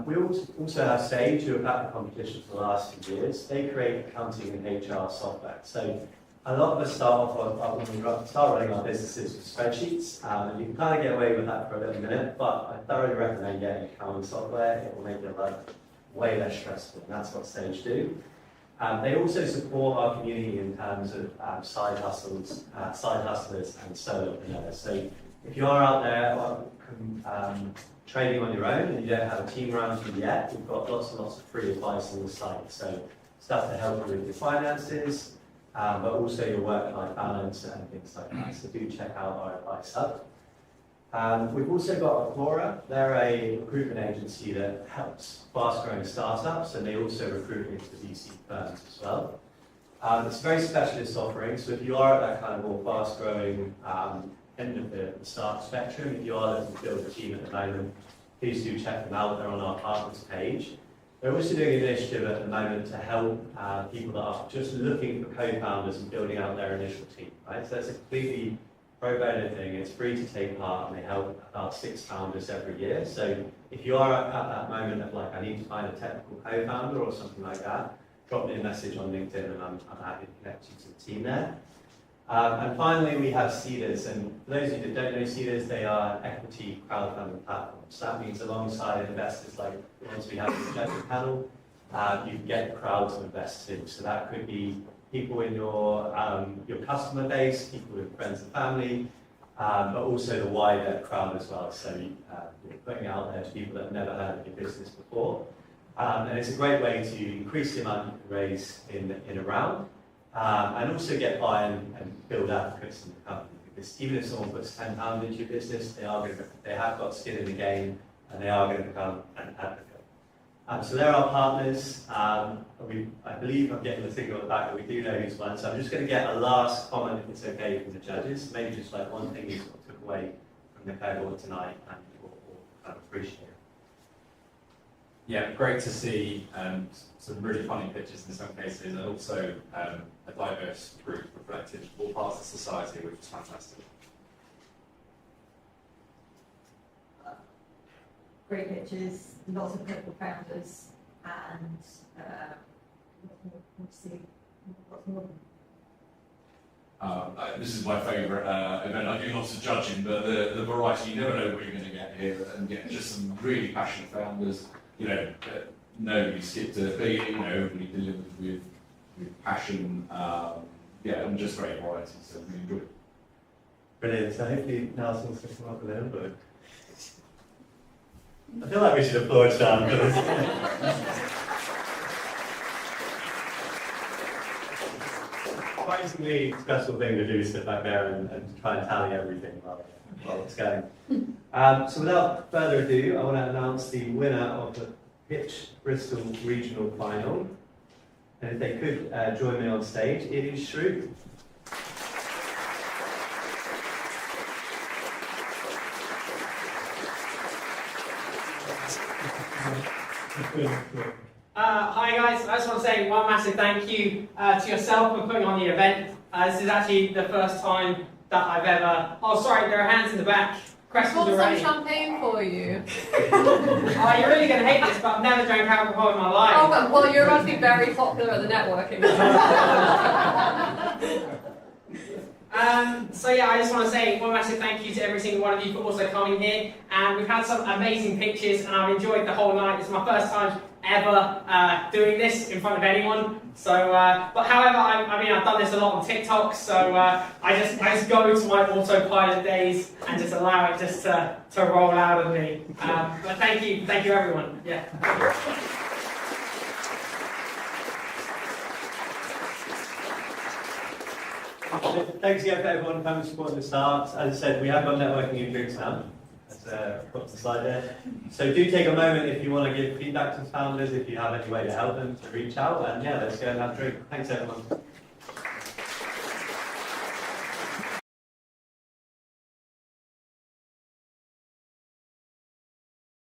We also have Sage, who have had the competition for the last few years. They create accounting and HR software. So a lot of us start off when we start running our businesses with spreadsheets, and you can kind of get away with that for a little minute, but I thoroughly recommend getting accounting software. It will make your life way less stressful, and that's what Sage do. They also support our community in terms of side hustlers and solopreneurs. So if you are out there trading on your own and you don't have a team around you yet, we've got lots and lots of free advice on the site. So stuff to help you with your finances, but also your work-life balance and things like that. So do check out our advice hub. We've also got Aurora. They're a recruitment agency that helps fast-growing startups, and they also recruit into VC firms as well. It's a very specialist offering, so if you are at that kind of more fast-growing end of the startup spectrum, if you are looking to build a team at the moment, please do check them out. They're on our partners page. We're also doing an initiative at the moment to help people that are just looking for co-founders and building out their initial team, right? So it's a completely pro bono thing. It's free to take part, and they help about 6 founders every year. So if you are at that moment of like, I need to find a technical co-founder or something like that, drop me a message on LinkedIn, and I'm happy to connect you to the team there. And finally, we have seeders, and for those of you that don't know seeders, they are equity crowdfunding platforms. So that means alongside investors like the ones we have in the judging panel, you can get the crowd to invest too. So that could be people in your customer base, people with friends and family, but also the wider crowd as well. So you're putting it out there to people that have never heard of your business before. And it's a great way to increase the amount you can raise in a round. And also get buy-in and build advocates in the company, because even if someone puts £10 into your business, they have got skin in the game, and they are going to become an advocate. So they're our partners. I believe I'm getting the signal at the back that we do know who's won. So I'm just going to get a last comment, if it's okay, from the judges. Maybe just like one thing you sort of took away from the cohort tonight and or kind of appreciate. Yeah, great to see some really funny pictures in some cases, and also a diverse group reflecting all parts of society, which is fantastic. Great pictures, lots of critical founders, and what's more? This is my favourite event. I do lots of judging, but the variety, you never know what you're going to get here, and just some really passionate founders. Nobody skipped a beat, everybody delivered with passion, and just great variety, so really enjoyed it. Brilliant, so hopefully now someone's going to come up with their own book. I feel like we should applaud Sam for this. Surprisingly stressful thing to do, sit back there and try and tally everything while it's going. So without further ado, I want to announce the winner of the Pitch Bristol Regional Final. And if they could join me on stage, it is Shroot. Hi guys, I just want to say one massive thank you to yourself for putting on the event. This is actually the first time that I've ever... Oh sorry, there are hands in the back. Questions I've got already. some champagne for you. Oh, you're really going to hate this, but I've never drank alcohol in my life. Oh, well, you're about to be very popular at the networking. So yeah, I just want to say one massive thank you to every single one of you for also coming here. And we've had some amazing pictures, and I've enjoyed the whole night. It's my first time ever doing this in front of anyone. So, but however, I've done this a lot on TikTok. So I just go to my autopilot days and just allow it just to roll out of me. But thank you everyone. Yeah. Thanks again for everyone coming to support the start. As I said, we have got networking and drinks now. That's got to the slide there. So do take a moment if you want to give feedback to founders, if you have any way to help them to reach out. And yeah, let's go and have a drink. Thanks everyone.